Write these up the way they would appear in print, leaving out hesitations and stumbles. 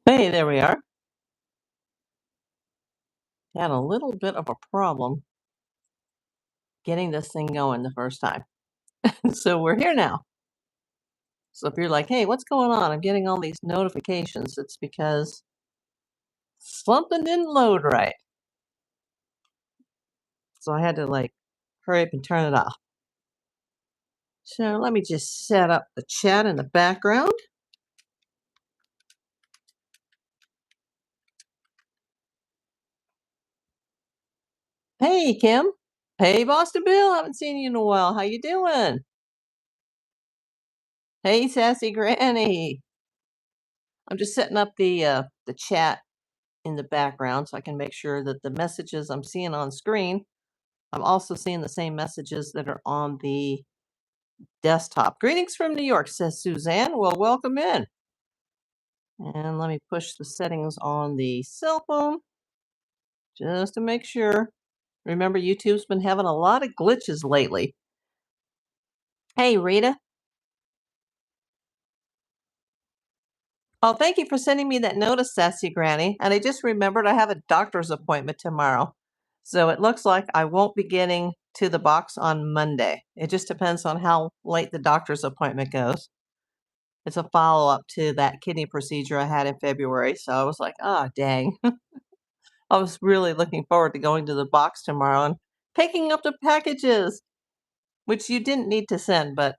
Hey, there we are. Had a little bit of a problem getting this thing going the first time. So we're here now. So if you're like, hey, what's going on? I'm getting all these notifications. It's because something didn't load right. So I had to hurry up and turn it off. So let me just set up the chat in the background. Hey, Kim. Hey, Boston Bill. Haven't seen you in a while. How you doing? Hey, Sassy Granny. I'm just setting up the chat in the background so I can make sure that the messages I'm seeing on screen, I'm also seeing the same messages that are on the desktop. Greetings from New York, says Suzanne. Well, welcome in. And let me push the settings on the cell phone just to make sure. Remember, YouTube's been having a lot of glitches lately. Hey, Rita. Oh, thank you for sending me that notice, Sassy Granny. And I just remembered I have a doctor's appointment tomorrow. So it looks like I won't be getting to the box on Monday. It just depends on how late the doctor's appointment goes. It's a follow-up to that kidney procedure I had in February. So I was like, ah, dang. I was really looking forward to going to the box tomorrow and picking up the packages, which you didn't need to send, but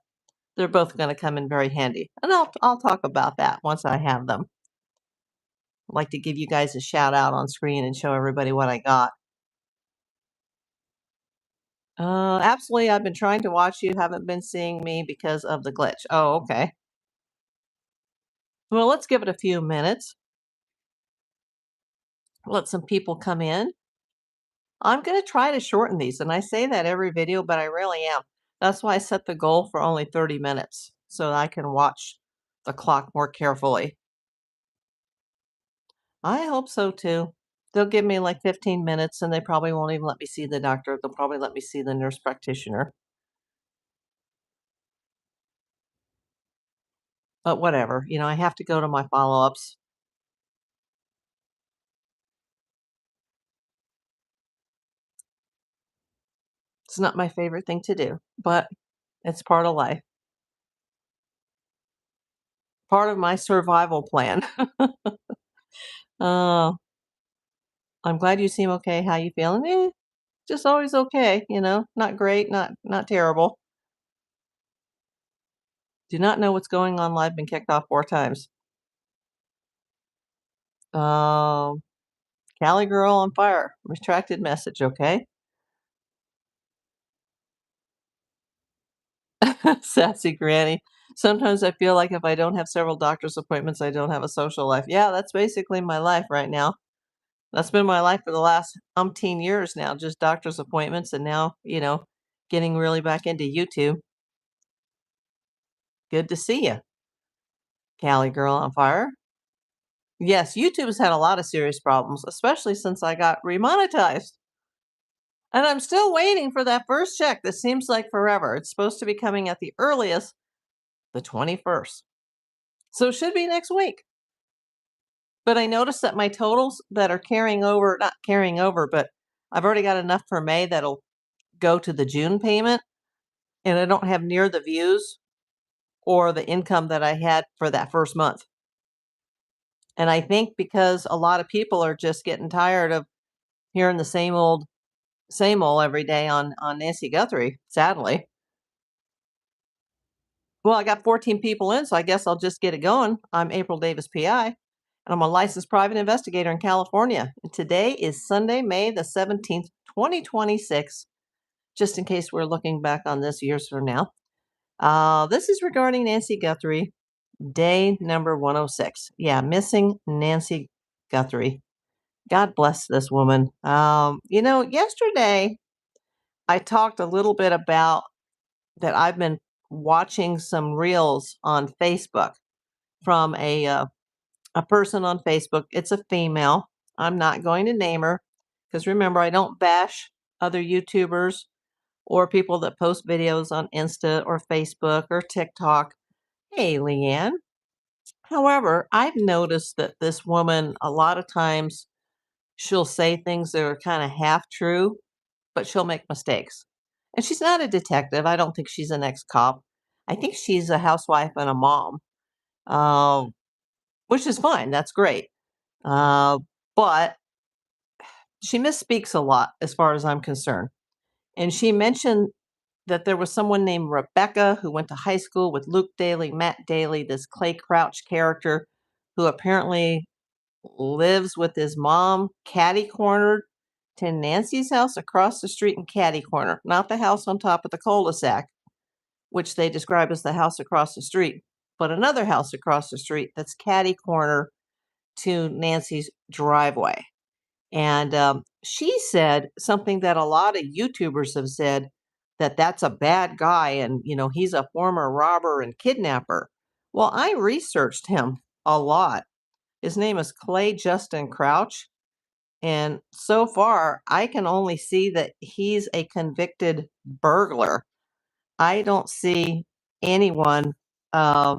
they're both going to come in very handy. And I'll talk about that once I have them. I'd like to give you guys a shout out on screen and show everybody what I got. Absolutely. I've been trying to watch you, haven't been seeing me because of the glitch. Oh, okay. Well, let's give it a few minutes. Let some people come in. I'm going to try to shorten these, and I say that every video, but I really am. That's why I set the goal for only 30 minutes so that I can watch the clock more carefully. I hope so too. They'll give me like 15 minutes and they probably won't even let me see the doctor. They'll probably let me see the nurse practitioner. But whatever, I have to go to my follow-ups. It's not my favorite thing to do, but it's part of life. Part of my survival plan. Uh, I'm glad you seem okay. How you feeling? Just always okay, not great, not terrible. Do not know what's going on live, been kicked off 4 times. Um, Cali girl on fire. Retracted message, okay? Sassy granny. Sometimes I feel like if I don't have several doctor's appointments, I don't have a social life. Yeah, that's basically my life right now. That's been my life for the last umpteen years now, just doctor's appointments and now, getting really back into YouTube. Good to see you, Cali girl on fire. Yes, YouTube's had a lot of serious problems, especially since I got remonetized. And I'm still waiting for that first check. This seems like forever. It's supposed to be coming at the earliest, the 21st. So it should be next week. But I noticed that my totals that are carrying over, not carrying over, but I've already got enough for May that'll go to the June payment. And I don't have near the views or the income that I had for that first month. And I think because a lot of people are just getting tired of hearing the same old every day on Nancy Guthrie, sadly. Well, I got 14 people in, so I guess I'll just get it going. I'm April Davis, PI, and I'm a licensed private investigator in California. And today is Sunday, May the 17th, 2026, just in case we're looking back on this years from now. This is regarding Nancy Guthrie, day number 106. Yeah, missing Nancy Guthrie. God bless this woman. Yesterday I talked a little bit about that I've been watching some reels on Facebook from a person on Facebook. It's a female. I'm not going to name her because remember, I don't bash other YouTubers or people that post videos on Insta or Facebook or TikTok. Hey, Leanne. However, I've noticed that this woman, a lot of times, she'll say things that are kind of half true, but she'll make mistakes. And she's not a detective. I don't think she's an ex-cop. I think she's a housewife and a mom, um, which is fine. That's great. Uh, but she misspeaks a lot as far as I'm concerned. And she mentioned that there was someone named Rebecca who went to high school with Luke Daly, Matt Daly, this Clay Crouch character who apparently lives with his mom catty cornered to Nancy's house across the street in catty corner, not the house on top of the cul-de-sac, which they describe as the house across the street, but another house across the street that's catty corner to Nancy's driveway. And she said something that a lot of YouTubers have said, that that's a bad guy and, he's a former robber and kidnapper. Well, I researched him a lot. His name is Clay Justin Crouch. And so far, I can only see that he's a convicted burglar. I don't see anyone uh,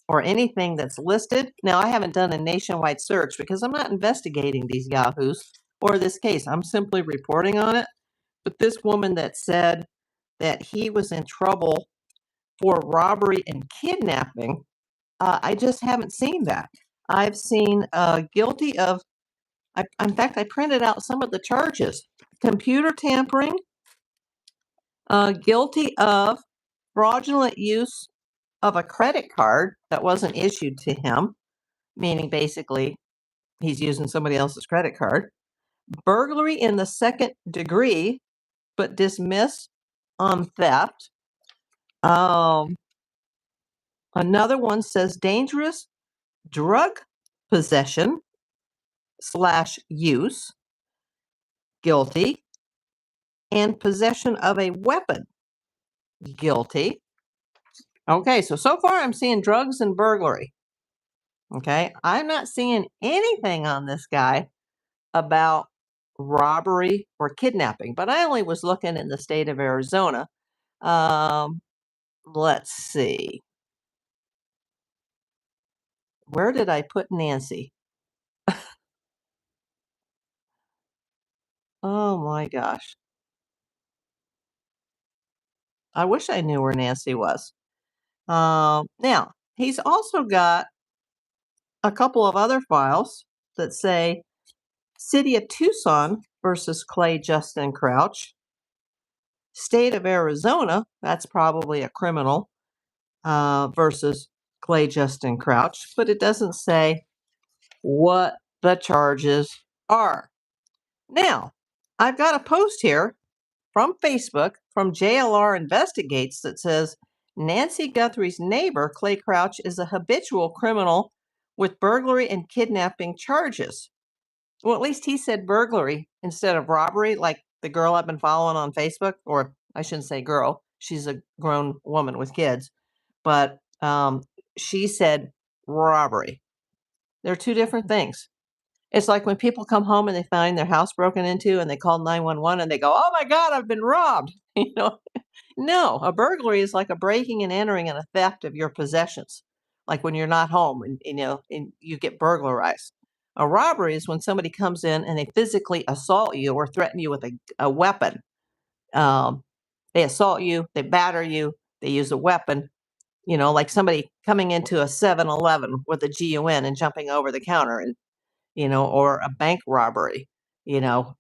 or anything that's listed. Now, I haven't done a nationwide search because I'm not investigating these yahoos or this case. I'm simply reporting on it. But this woman that said that he was in trouble for robbery and kidnapping, I just haven't seen that. I've seen guilty of, in fact, I printed out some of the charges: computer tampering, guilty of fraudulent use of a credit card that wasn't issued to him, meaning basically he's using somebody else's credit card, burglary in the second degree, but dismissed on theft. Um, Another one says dangerous drug possession slash use, guilty, and possession of a weapon, guilty. Okay, so far I'm seeing drugs and burglary. Okay, I'm not seeing anything on this guy about robbery or kidnapping, but I only was looking in the state of Arizona. Um, let's see. Where did I put Nancy? Oh my gosh. I wish I knew where Nancy was. Now, he's also got a couple of other files that say City of Tucson versus Clay Justin Crouch. State of Arizona, that's probably a criminal, versus Clay Justin Crouch, but it doesn't say what the charges are. Now, I've got a post here from Facebook from JLR Investigates that says Nancy Guthrie's neighbor, Clay Crouch, is a habitual criminal with burglary and kidnapping charges. Well, at least he said burglary instead of robbery, like the girl I've been following on Facebook, or I shouldn't say girl, she's a grown woman with kids, but she said robbery. They're two different things. It's like when people come home and they find their house broken into and they call 911 and they go, "Oh my God, I've been robbed." You know, no, a burglary is like a breaking and entering and a theft of your possessions. Like when you're not home and you get burglarized. A robbery is when somebody comes in and they physically assault you or threaten you with a weapon. Um, they assault you, they batter you, they use a weapon, like somebody coming into a 7-Eleven with a gun and jumping over the counter and, or a bank robbery, you know.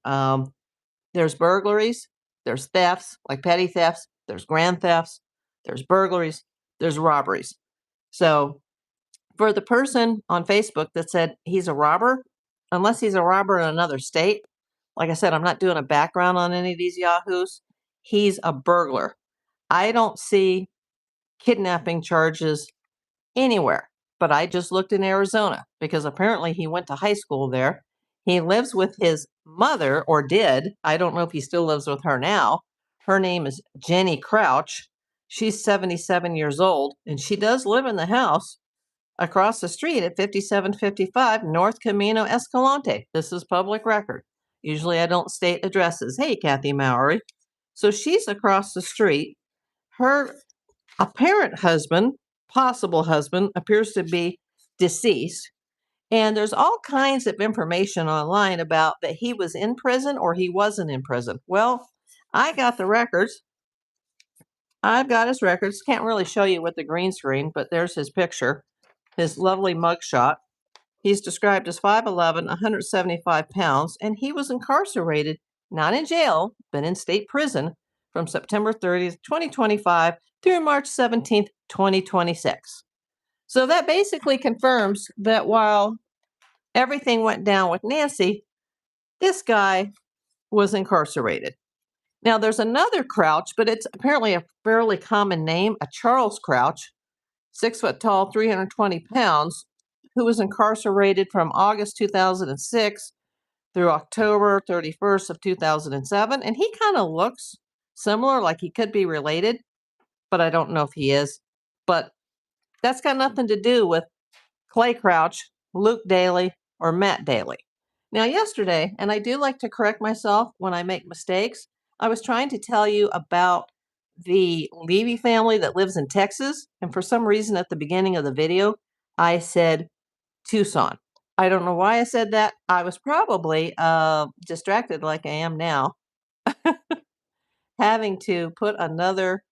There's burglaries, there's thefts, like petty thefts, there's grand thefts, there's burglaries, there's robberies. So for the person on Facebook that said he's a robber, unless he's a robber in another state, like I said, I'm not doing a background on any of these yahoos. He's a burglar. I don't see kidnapping charges anywhere, but I just looked in Arizona because apparently he went to high school there. He lives with his mother, or did. I don't know if he still lives with her now. Her name is Jenny Crouch. She's 77 years old, and she does live in the house across the street at 5755 North Camino Escalante. This is public record. Usually I don't state addresses. Hey, Kathy Mowry. So she's across the street. Her apparent husband, possible husband, appears to be deceased. And there's all kinds of information online about that he was in prison or he wasn't in prison. Well, I got the records. I've got his records. Can't really show you with the green screen, but there's his picture, his lovely mugshot. He's described as 5'11", 175 pounds, and he was incarcerated, not in jail, but in state prison from September 30th, 2025 through March 17th, 2026. So that basically confirms that while everything went down with Nancy, this guy was incarcerated. Now, there's another Crouch, but it's apparently a fairly common name, a Charles Crouch, 6 foot tall, 320 pounds, who was incarcerated from August 2006 through October 31st of 2007. And he kind of looks similar, like he could be related, but I don't know if he is. But that's got nothing to do with Clay Crouch, Luke Daly, or Matt Daly. Now, yesterday, and I do like to correct myself when I make mistakes, I was trying to tell you about the Levy family that lives in Texas. And for some reason, at the beginning of the video, I said Tucson. I don't know why I said that. I was probably distracted like I am now, having to put another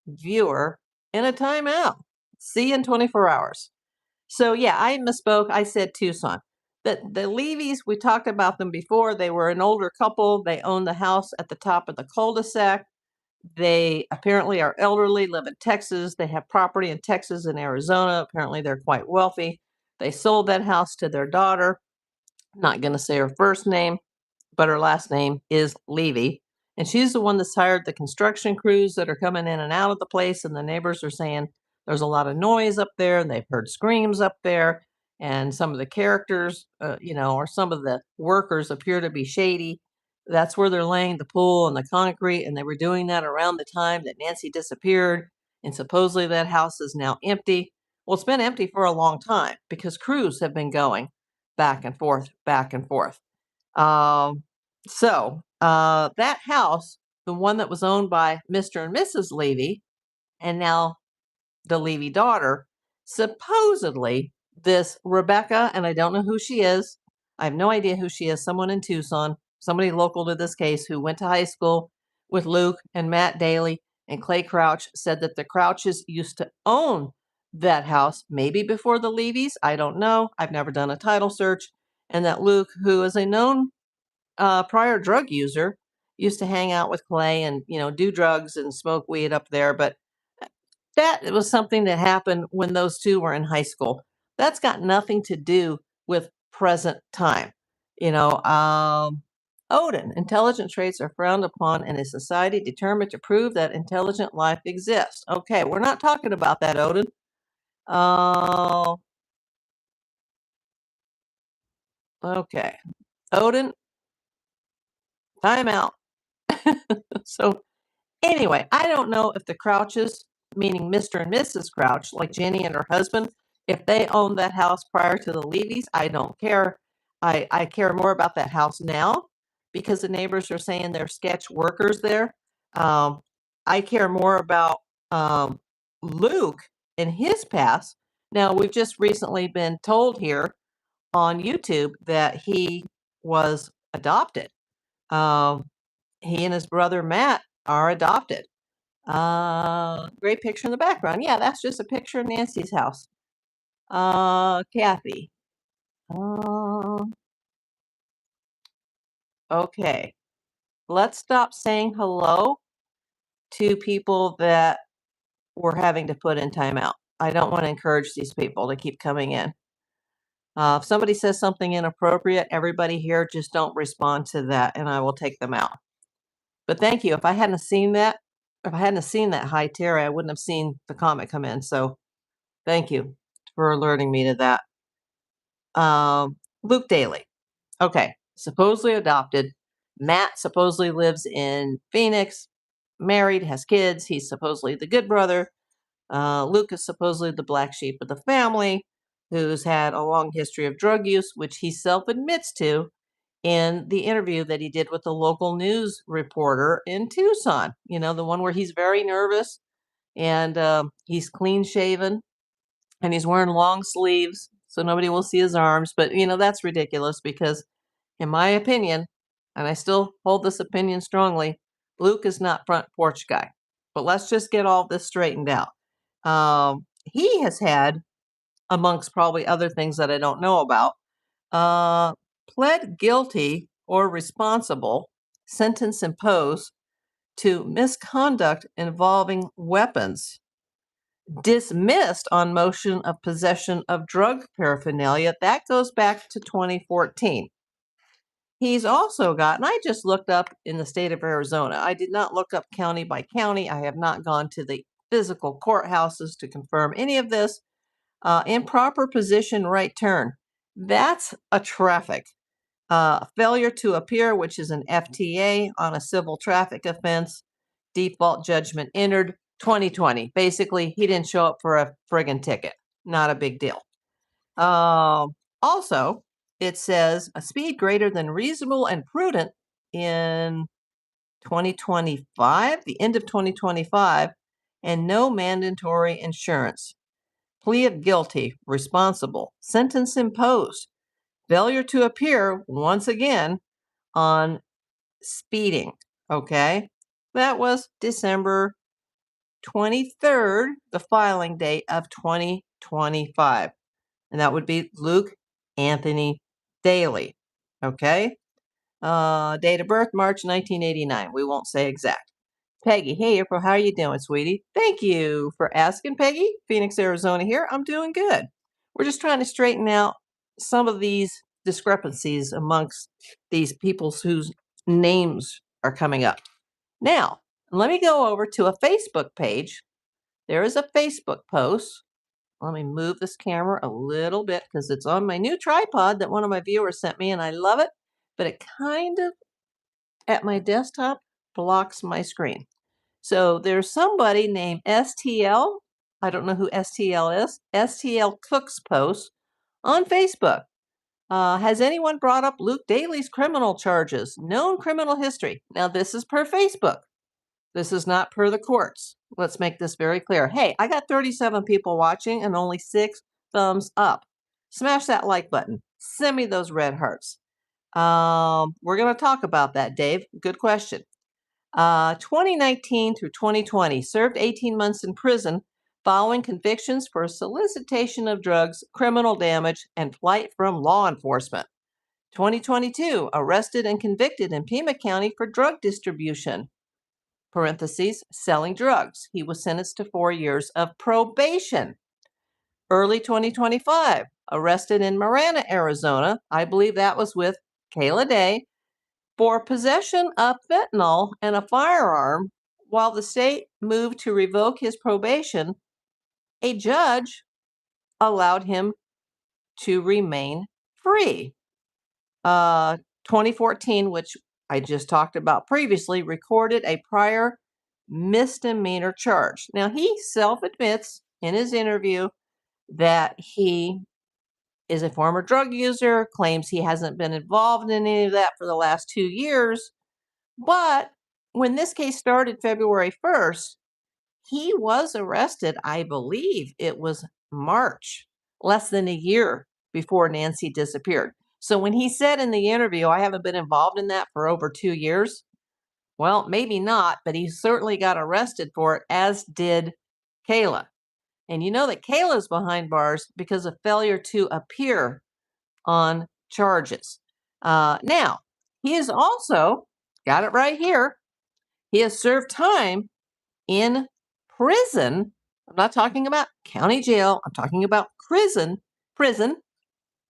viewer in a timeout. See you in 24 hours. So yeah, I misspoke. I said Tucson. The Levys, we talked about them before. They were an older couple. They owned the house at the top of the cul-de-sac. They apparently are elderly, live in Texas. They have property in Texas and Arizona. Apparently, they're quite wealthy. They sold that house to their daughter. I'm not going to say her first name, but her last name is Levy. And she's the one that's hired the construction crews that are coming in and out of the place. And the neighbors are saying there's a lot of noise up there, and they've heard screams up there. And some of the characters, or some of the workers appear to be shady. That's where they're laying the pool and the concrete. And they were doing that around the time that Nancy disappeared. And supposedly that house is now empty. Well, it's been empty for a long time because crews have been going back and forth, back and forth. That house, the one that was owned by Mr. and Mrs. Levy, and now the Levy daughter, supposedly this Rebecca, and I don't know who she is. I have no idea who she is. Someone in Tucson, somebody local to this case who went to high school with Luke and Matt Daly and Clay Crouch, said that the Crouches used to own that house, maybe before the Levys. I don't know. I've never done a title search. And that Luke, who is a known prior drug user, used to hang out with Clay and, do drugs and smoke weed up there. But that was something that happened when those two were in high school. That's got nothing to do with present time. Odin, intelligent traits are frowned upon in a society determined to prove that intelligent life exists. Okay, we're not talking about that, Odin. Okay. Odin, time out. So anyway, I don't know if the Crouches, meaning Mr. and Mrs. Crouch, like Jenny and her husband, if they owned that house prior to the Levys. I don't care. I care more about that house now because the neighbors are saying they're sketch workers there. I care more about Luke and his past. Now, we've just recently been told here on YouTube that he was adopted. He and his brother Matt are adopted. Great picture in the background. Yeah, that's just a picture of Nancy's house. Kathy. Okay. Let's stop saying hello to people that we're having to put in timeout. I don't want to encourage these people to keep coming in. If somebody says something inappropriate, everybody here just don't respond to that, and I will take them out. But thank you. If I hadn't seen that hi Terry, I wouldn't have seen the comment come in. So thank you for alerting me to that. Luke Daly. Okay. Supposedly adopted. Matt supposedly lives in Phoenix, married, has kids. He's supposedly the good brother. Luke is supposedly the black sheep of the family, who's had a long history of drug use, which he self admits to in the interview that he did with the local news reporter in Tucson. The one where he's very nervous and he's clean shaven. and he's wearing long sleeves so nobody will see his arms. But, that's ridiculous because, in my opinion, and I still hold this opinion strongly, Luke is not front porch guy. But let's just get all this straightened out. He has had, amongst probably other things that I don't know about, uh, pled guilty or responsible, sentence imposed to misconduct involving weapons, dismissed on motion of possession of drug paraphernalia. That goes back to 2014. He's also got, and I just looked up in the state of Arizona. I did not look up county by county. I have not gone to the physical courthouses to confirm any of this. Improper position right turn. That's a traffic. Failure to appear, which is an FTA on a civil traffic offense. Default judgment entered 2020. Basically, he didn't show up for a friggin' ticket. Not a big deal. Also, it says a speed greater than reasonable and prudent in 2025, the end of 2025, and no mandatory insurance. Plea of guilty, responsible, sentence imposed, failure to appear once again on speeding. Okay, that was December 23rd, the filing date of 2025. And that would be Luke Anthony Daly. Okay, date of birth, March 1989. We won't say exact. Peggy, hey April, how are you doing, sweetie? Thank you for asking, Peggy. Phoenix, Arizona here. I'm doing good. We're just trying to straighten out some of these discrepancies amongst these people whose names are coming up. Now, let me go over to a Facebook page. There is a Facebook post. Let me move this camera a little bit because it's on my new tripod that one of my viewers sent me, and I love it, but it kind of, at my desktop, blocks my screen. So there's somebody named STL. I don't know who STL is. STL Cooks post on Facebook. Has anyone brought up Luke Daly's criminal charges? Known criminal history. Now, this is per Facebook. This is not per the courts. Let's make this very clear. Hey, I got 37 people watching and only 6 thumbs up. Smash that like button. Send me those red hearts. We're going to talk about that, Dave. Good question. 2019 through 2020, served 18 months in prison following convictions for solicitation of drugs, criminal damage, and flight from law enforcement. 2022, arrested and convicted in Pima County for drug distribution. Parentheses, selling drugs. He was sentenced to 4 years of probation. Early 2025, arrested in Marana, Arizona. I believe that was with Kayla Day for possession of fentanyl and a firearm. While the state moved to revoke his probation, a judge allowed him to remain free. 2014, which I just talked about previously, recorded a prior misdemeanor charge. Now, he self-admits in his interview that he is a former drug user, claims he hasn't been involved in any of that for the last 2 years. But when this case started February 1st, he was arrested, I believe it was March, less than a year before Nancy disappeared. So when he said in the interview, I haven't been involved in that for over 2 years, well, maybe not, but he certainly got arrested for it, as did Kayla. And you know that Kayla's behind bars because of failure to appear on charges. Now, he has also, got it right here, he has served time in prison. I'm not talking about county jail. I'm talking about prison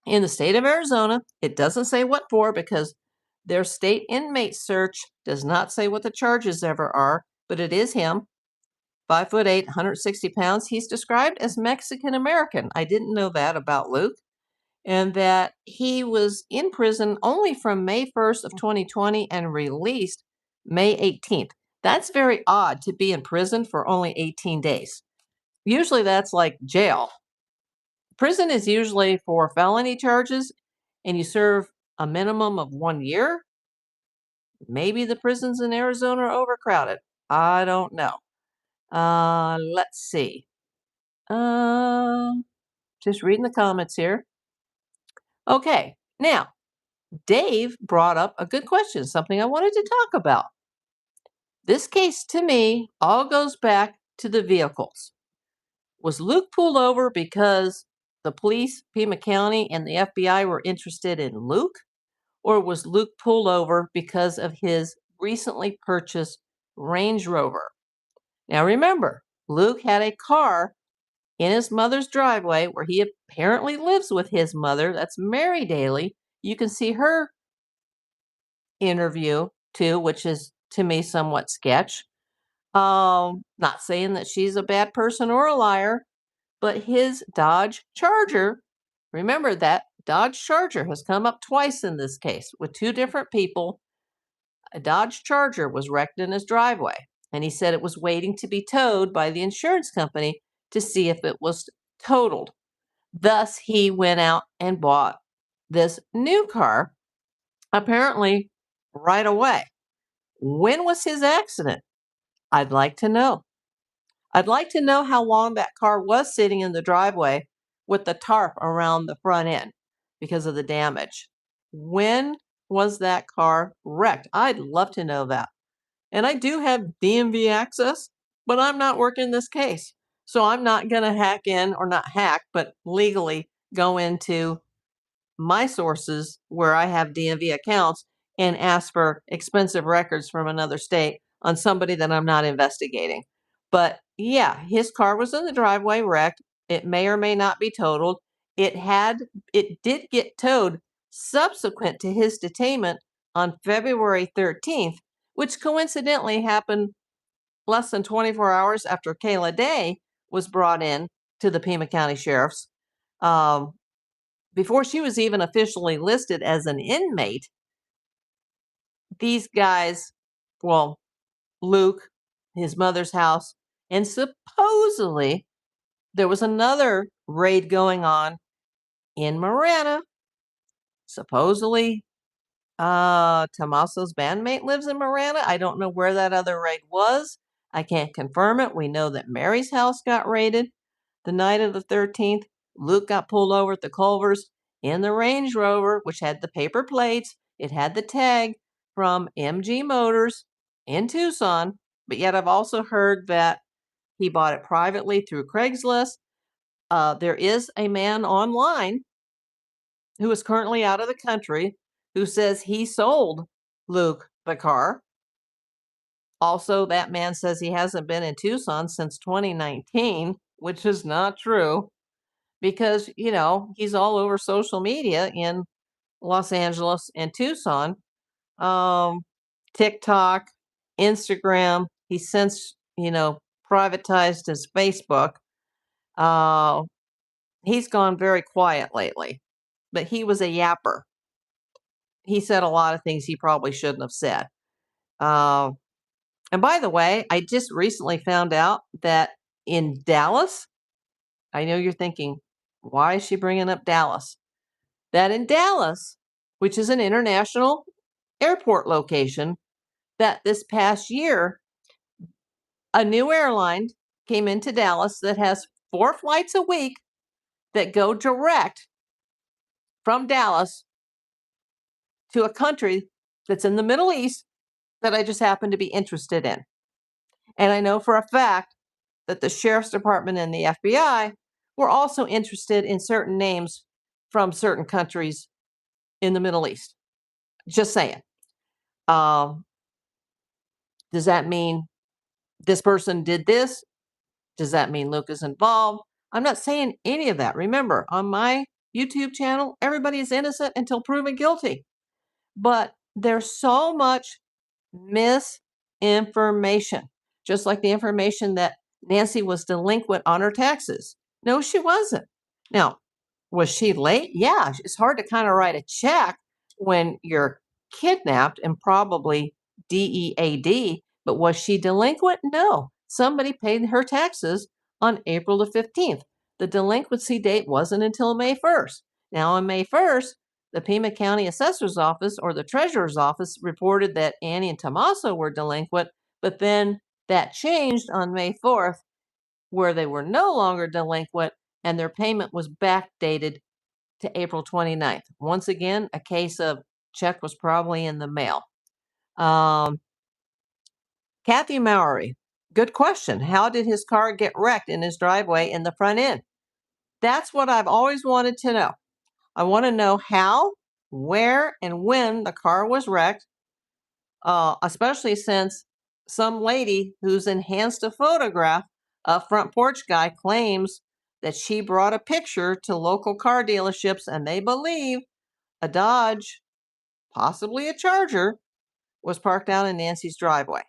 in the state of Arizona. It doesn't say what for because their state inmate search does not say what the charges ever are, but it is him. 5'8", 160 pounds. He's described as Mexican American. I didn't know that about Luke. And that he was in prison only from May 1st of 2020 and released May 18th. That's very odd to be in prison for only 18 days. Usually that's like jail. Prison is usually for felony charges and you serve a minimum of 1 year. Maybe the prisons in Arizona are overcrowded. I don't know. Let's see. Just reading the comments here. Okay, now, Dave brought up a good question, something I wanted to talk about. This case, to me, all goes back to the vehicles. Was Luke pulled over because the police, Pima County, and the FBI were interested in Luke? Or was Luke pulled over because of his recently purchased Range Rover? Now remember, Luke had a car in his mother's driveway where he apparently lives with his mother. That's Mary Daly. You can see her interview too, which is to me somewhat sketch. Not saying that she's a bad person or a liar, but his Dodge Charger, remember that Dodge Charger has come up twice in this case with two different people. A Dodge Charger was wrecked in his driveway, and he said it was waiting to be towed by the insurance company to see if it was totaled. Thus, he went out and bought this new car, apparently right away. When was his accident? I'd like to know. I'd like to know how long that car was sitting in the driveway with the tarp around the front end because of the damage. When was that car wrecked? I'd love to know that. And I do have DMV access, but I'm not working this case. So I'm not going to hack in, or not hack, but legally go into my sources where I have DMV accounts and ask for expensive records from another state on somebody that I'm not investigating. But yeah, his car was in the driveway wrecked. It may or may not be totaled. It did get towed subsequent to his detainment on February 13th, which coincidentally happened less than 24 hours after Kayla Day was brought in to the Pima County Sheriff's. Before she was even officially listed as an inmate, these guys, well, Luke, his mother's house, and supposedly there was another raid going on in Marana. Supposedly, Tommaso's bandmate lives in Marana. I don't know where that other raid was. I can't confirm it. We know that Mary's house got raided the night of the 13th. Luke got pulled over at the Culvers in the Range Rover, which had the paper plates. It had the tag from MG Motors in Tucson. But yet I've also heard that he bought it privately through Craigslist. There is a man online who is currently out of the country who says he sold Luke the car. Also, that man says he hasn't been in Tucson since 2019, which is not true because, he's all over social media in Los Angeles and Tucson. TikTok, Instagram. He since, privatized his Facebook. He's gone very quiet lately, but he was a yapper. He said a lot of things he probably shouldn't have said. And by the way, I just recently found out that in Dallas, I know you're thinking, why is she bringing up Dallas? That in Dallas, which is an international airport location, that this past year, a new airline came into Dallas that has 4 flights a week that go direct from Dallas to a country that's in the Middle East that I just happen to be interested in. And I know for a fact that the Sheriff's Department and the FBI were also interested in certain names from certain countries in the Middle East. Just saying. Does that mean this person did this? Does that mean Luke is involved? I'm not saying any of that. Remember, on my YouTube channel, everybody is innocent until proven guilty. But there's so much misinformation, just like the information that Nancy was delinquent on her taxes. No, she wasn't. Now, was she late? Yeah, it's hard to kind of write a check when you're kidnapped and probably DEAD, but was she delinquent? No. Somebody paid her taxes on April the 15th. The delinquency date wasn't until May 1st. Now, on May 1st, the Pima County Assessor's Office or the Treasurer's Office reported that Annie and Tommaso were delinquent, but then that changed on May 4th, where they were no longer delinquent, and their payment was backdated to April 29th. Once again, a case of check was probably in the mail. Kathy Mowery, good question. How did his car get wrecked in his driveway in the front end? That's what I've always wanted to know. I want to know how, where, and when the car was wrecked, especially since some lady who's enhanced a photograph of front porch guy claims that she brought a picture to local car dealerships and they believe a Dodge, possibly a Charger, was parked out in Nancy's driveway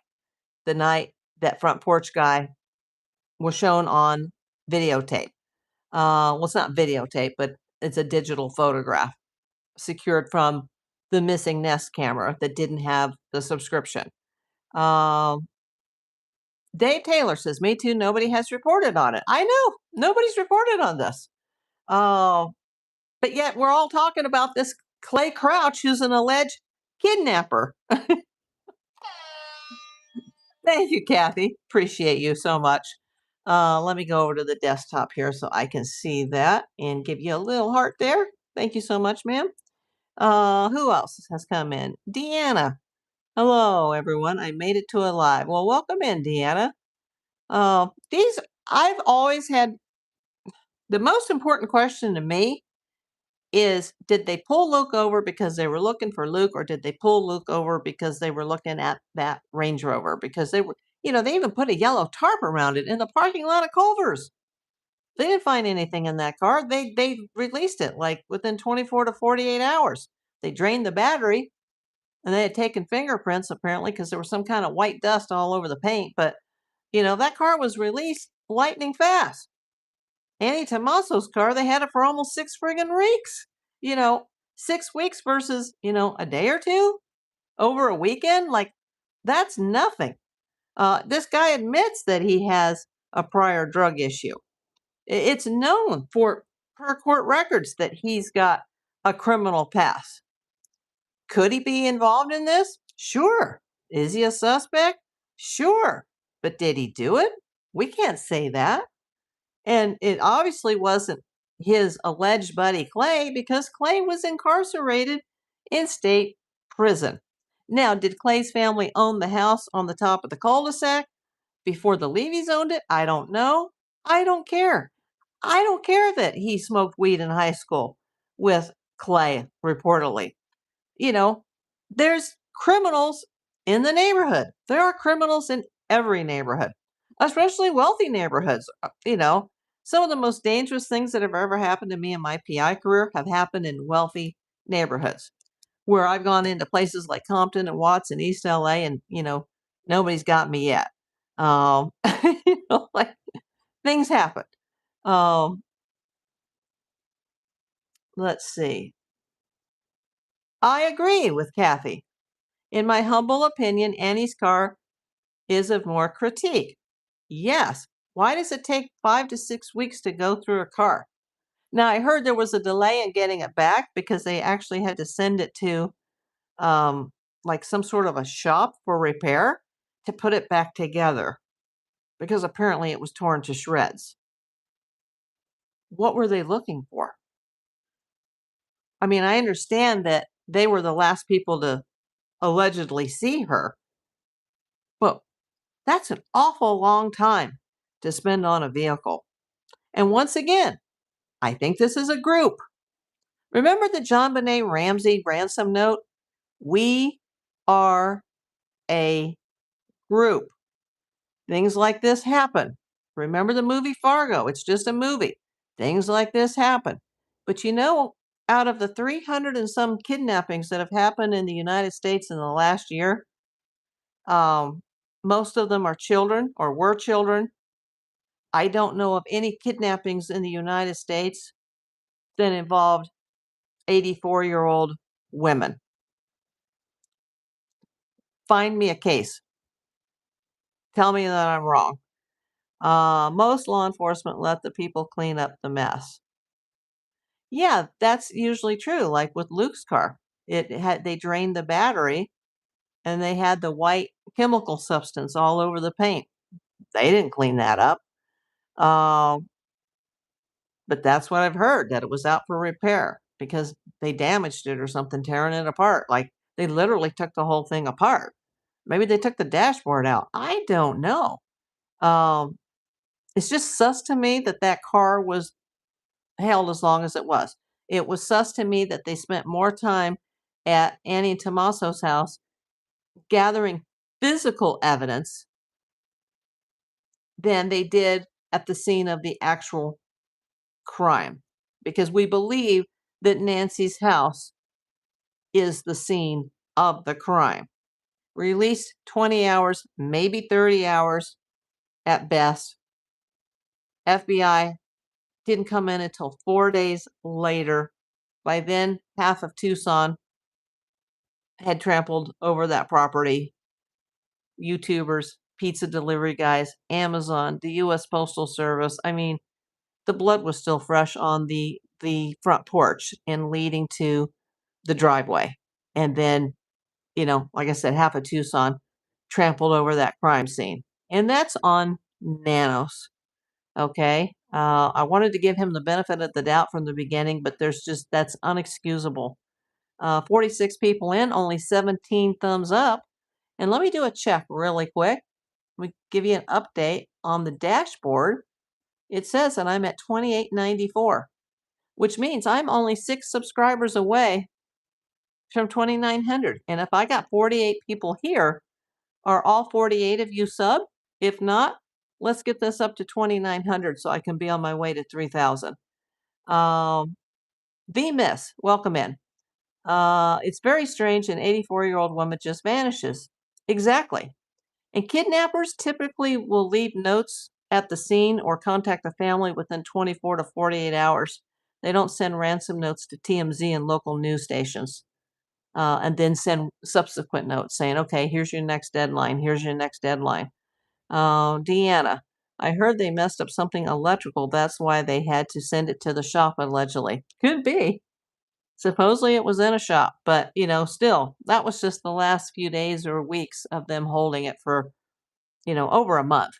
the night that front porch guy was shown on videotape. Well, it's not videotape, but it's a digital photograph secured from the missing Nest camera that didn't have the subscription. Dave Taylor says, "Me too. Nobody has reported on it." I know nobody's reported on this, but yet we're all talking about this Clay Crouch, who's an alleged kidnapper. Thank you, Kathy. Appreciate you so much. Let me go over to the desktop here so I can see that and give you a little heart there. Thank you so much, ma'am. Who else has come in? Deanna. Hello, everyone. I made it to a live. Well, welcome in, Deanna. These I've always had the most important question to me is, did they pull Luke over because they were looking for Luke, or did they pull Luke over because they were looking at that Range Rover? Because they were, they even put a yellow tarp around it in the parking lot of Culver's. They didn't find anything in that car. They released it like within 24 to 48 hours. They drained the battery, and they had taken fingerprints apparently because there was some kind of white dust all over the paint. But that car was released lightning fast. Annie Tomaso's car, they had it for almost 6 friggin' weeks. 6 weeks versus, a day or two over a weekend. Like, that's nothing. This guy admits that he has a prior drug issue. It's known for per court records that he's got a criminal past. Could he be involved in this? Sure. Is he a suspect? Sure. But did he do it? We can't say that. And it obviously wasn't his alleged buddy Clay, because Clay was incarcerated in state prison. Now, did Clay's family own the house on the top of the cul-de-sac before the Levys owned it? I don't know. I don't care. I don't care that he smoked weed in high school with Clay, reportedly. There's criminals in the neighborhood. There are criminals in every neighborhood, especially wealthy neighborhoods. Some of the most dangerous things that have ever happened to me in my PI career have happened in wealthy neighborhoods, where I've gone into places like Compton and Watts and East LA, and nobody's got me yet. Like, things happen. Let's see. I agree with Kathy. In my humble opinion, Annie's car is of more critique. Yes. Why does it take 5 to 6 weeks to go through a car? Now, I heard there was a delay in getting it back because they actually had to send it to like some sort of a shop for repair to put it back together, because apparently it was torn to shreds. What were they looking for? I mean, I understand that they were the last people to allegedly see her, but that's an awful long time to spend on a vehicle. And once again, I think this is a group. Remember the JonBenet Ramsey ransom note? We are a group. Things like this happen. Remember the movie Fargo? It's just a movie. Things like this happen. But out of the 300 and some kidnappings that have happened in the United States in the last year, most of them are children or were children. I don't know of any kidnappings in the United States that involved 84-year-old women. Find me a case. Tell me that I'm wrong. Most law enforcement let the people clean up the mess. Yeah, that's usually true. Like with Luke's car, they drained the battery, and they had the white chemical substance all over the paint. They didn't clean that up. But that's what I've heard, that it was out for repair because they damaged it or something, tearing it apart. Like, they literally took the whole thing apart. Maybe they took the dashboard out. I don't know. Um, it's just sus to me that that car was held as long as it was. It was sus to me that they spent more time at Annie and Tommaso's house gathering physical evidence than they did at the scene of the actual crime, because we believe that Nancy's house is the scene of the crime. Released 20 hours, maybe 30 hours at best. FBI didn't come in until 4 days later. By then, half of Tucson had trampled over that property. YouTubers, pizza delivery guys, Amazon, the US Postal Service. I mean, the blood was still fresh on the front porch and leading to the driveway. And then, like I said, half of Tucson trampled over that crime scene. And that's on Nanos. Okay. I wanted to give him the benefit of the doubt from the beginning, but that's unexcusable. 46 people in, only 17 thumbs up. And let me do a check really quick. Let me give you an update on the dashboard. It says that I'm at 2894, which means I'm only 6 subscribers away from 2,900. And if I got 48 people here, are all 48 of you sub? If not, let's get this up to 2,900 so I can be on my way to 3,000. V-Miss, welcome in. It's very strange an 84-year-old woman just vanishes. Exactly. And kidnappers typically will leave notes at the scene or contact the family within 24 to 48 hours. They don't send ransom notes to TMZ and local news stations and then send subsequent notes saying, okay, here's your next deadline. Here's your next deadline. Deanna, I heard they messed up something electrical. That's why they had to send it to the shop, allegedly. Could be. Supposedly it was in a shop, but still, that was just the last few days or weeks of them holding it for, over a month.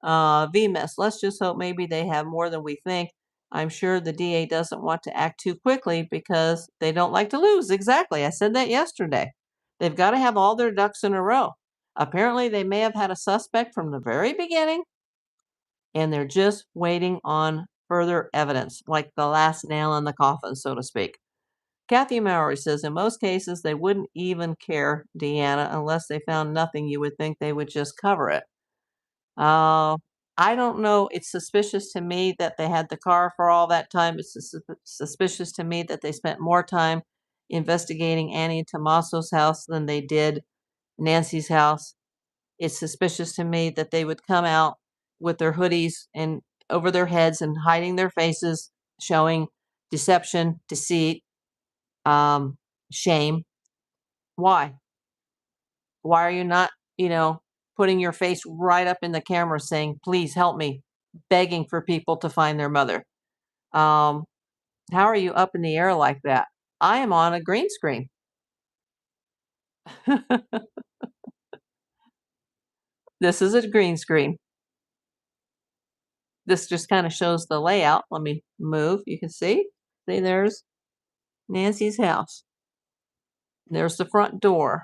VMIS, let's just hope maybe they have more than we think. I'm sure the DA doesn't want to act too quickly because they don't like to lose. Exactly. I said that yesterday. They've got to have all their ducks in a row. Apparently, they may have had a suspect from the very beginning, and they're just waiting on further evidence, like the last nail in the coffin, so to speak. Kathy Mowry says, in most cases, they wouldn't even care, Deanna, unless they found nothing. You would think they would just cover it. I don't know. It's suspicious to me that they had the car for all that time. It's suspicious to me that they spent more time investigating Annie and Tommaso's house than they did Nancy's house. It's suspicious to me that they would come out with their hoodies and over their heads and hiding their faces, showing deception, deceit, shame. Why? Why are you not, putting your face right up in the camera saying, please help me, begging for people to find their mother? How are you up in the air like that? I am on a green screen. This is a green screen. This just kind of shows the layout. Let me move. You can see. See, there's Nancy's house. There's the front door.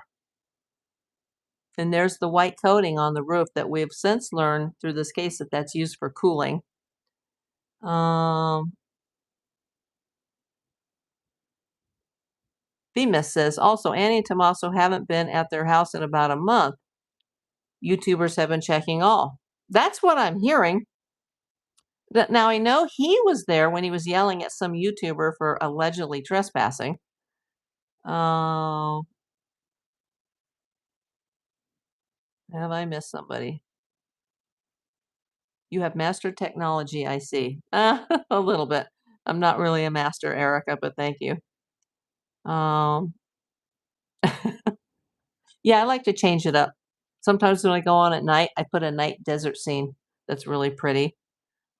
And there's the white coating on the roof that we've since learned through this case that that's used for cooling. Themis says, also, Annie and Tommaso haven't been at their house in about a month. YouTubers have been checking all. That's what I'm hearing. Now, I know he was there when he was yelling at some YouTuber for allegedly trespassing. Have I missed somebody? You have mastered technology, I see. A little bit. I'm not really a master, Erica, but thank you. Yeah, I like to change it up. Sometimes when I go on at night, I put a night desert scene that's really pretty.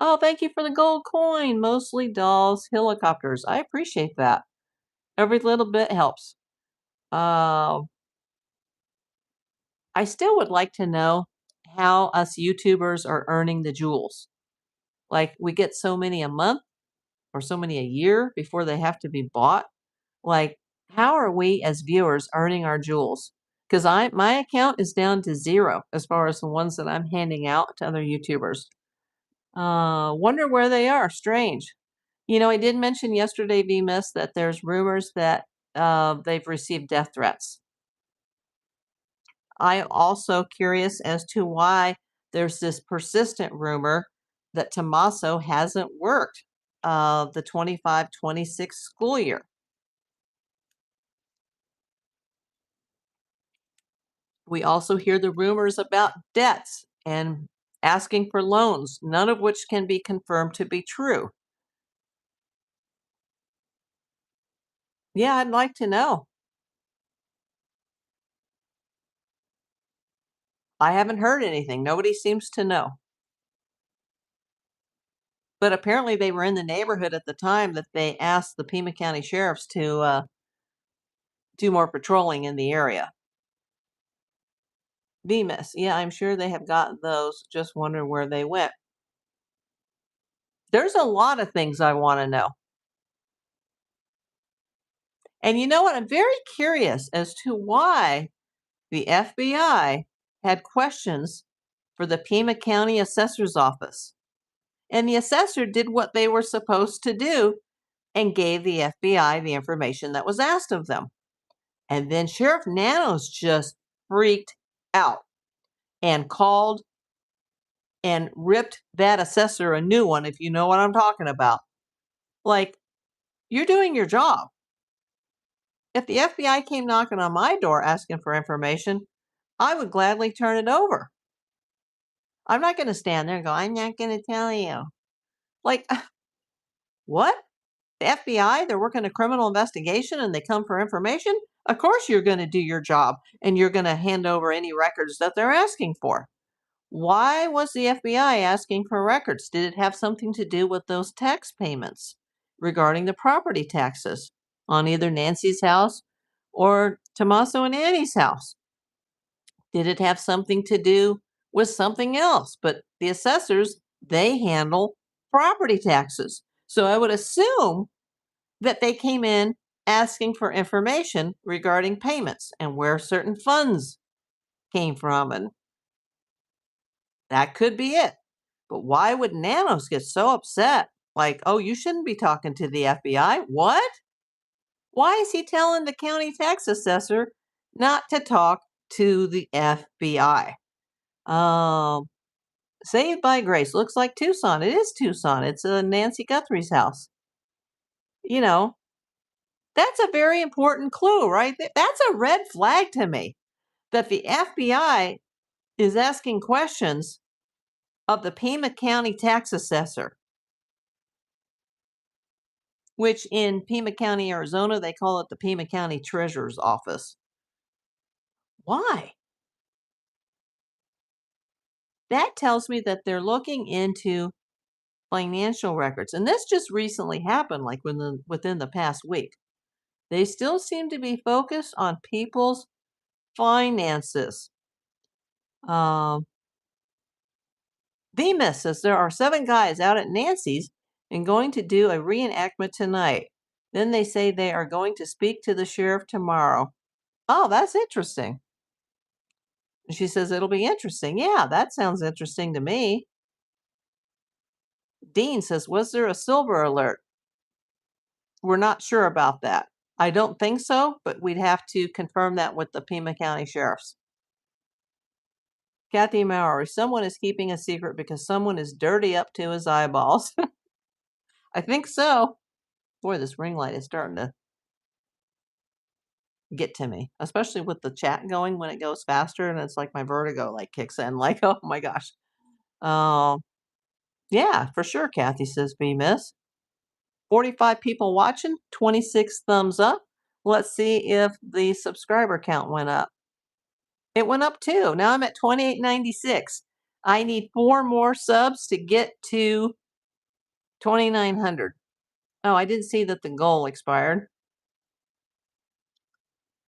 Oh, thank you for the gold coin. Mostly dolls, helicopters. I appreciate that. Every little bit helps. I still would like to know how us YouTubers are earning the jewels. Like, we get so many a month. or so many a year before they have to be bought. Like, how are we as viewers earning our jewels? Because my account is down to 0 as far as the ones that I'm handing out to other YouTubers. Wonder where they are. Strange. I did mention yesterday, VMIS, that there's rumors that they've received death threats. I'm also curious as to why there's this persistent rumor that Tommaso hasn't worked the 25-26 school year. We also hear the rumors about debts and asking for loans, none of which can be confirmed to be true. Yeah, I'd like to know. I haven't heard anything. Nobody seems to know. But apparently they were in the neighborhood at the time that they asked the Pima County sheriffs to do more patrolling in the area. VMIS, yeah, I'm sure they have gotten those. Just wonder where they went. There's a lot of things I want to know. And you know what? I'm very curious as to why the FBI had questions for the Pima County Assessor's Office. And the assessor did what they were supposed to do and gave the FBI the information that was asked of them. And then Sheriff Nanos just freaked out and called and ripped that assessor a new one, if you know what I'm talking about. Like, you're doing your job. If the FBI came knocking on my door asking for information, I would gladly turn it over. I'm not going to stand there and go, I'm not going to tell you. Like, what? The FBI, they're working a criminal investigation and they come for information? Of course you're going to do your job and you're going to hand over any records that they're asking for. Why was the FBI asking for records? Did it have something to do with those tax payments regarding the property taxes on either Nancy's house or Tommaso and Annie's house? Did it have something to do with something else? But the assessors, they handle property taxes. So I would assume that they came in asking for information regarding payments and where certain funds came from. And that could be it. But why would Nanos get so upset? Like, oh, you shouldn't be talking to the FBI. What? Why is he telling the county tax assessor not to talk to the FBI? Um, Saved by Grace looks like Tucson. It is Tucson. It's Nancy Guthrie's house. You know, that's a very important clue, right? That's a red flag to me that the FBI is asking questions of the Pima County tax assessor, which in Pima County, Arizona, they call it the Pima County Treasurer's Office. Why? That tells me that they're looking into financial records. And this just recently happened, like within the past week. They still seem to be focused on people's finances. Um, VMIS says there are 7 guys out at Nancy's and going to do a reenactment tonight. Then they say they are going to speak to the sheriff tomorrow. Oh, that's interesting. She says it'll be interesting. Yeah, that sounds interesting to me. Dean says, was there a silver alert? We're not sure about that. I don't think so, but we'd have to confirm that with the Pima County sheriffs. Kathy Maury, someone is keeping a secret because someone is dirty up to his eyeballs. I think so. Boy, this ring light is starting to get to me, especially with the chat going when it goes faster and it's like my vertigo like kicks in. Like, oh my gosh. Um, yeah, for sure, Kathy says be miss. 45 people watching, 26 thumbs up. Let's see if the subscriber count went up. It went up too. Now I'm at 2896. I need 4 more subs to get to 2900. Oh, I didn't see that the goal expired.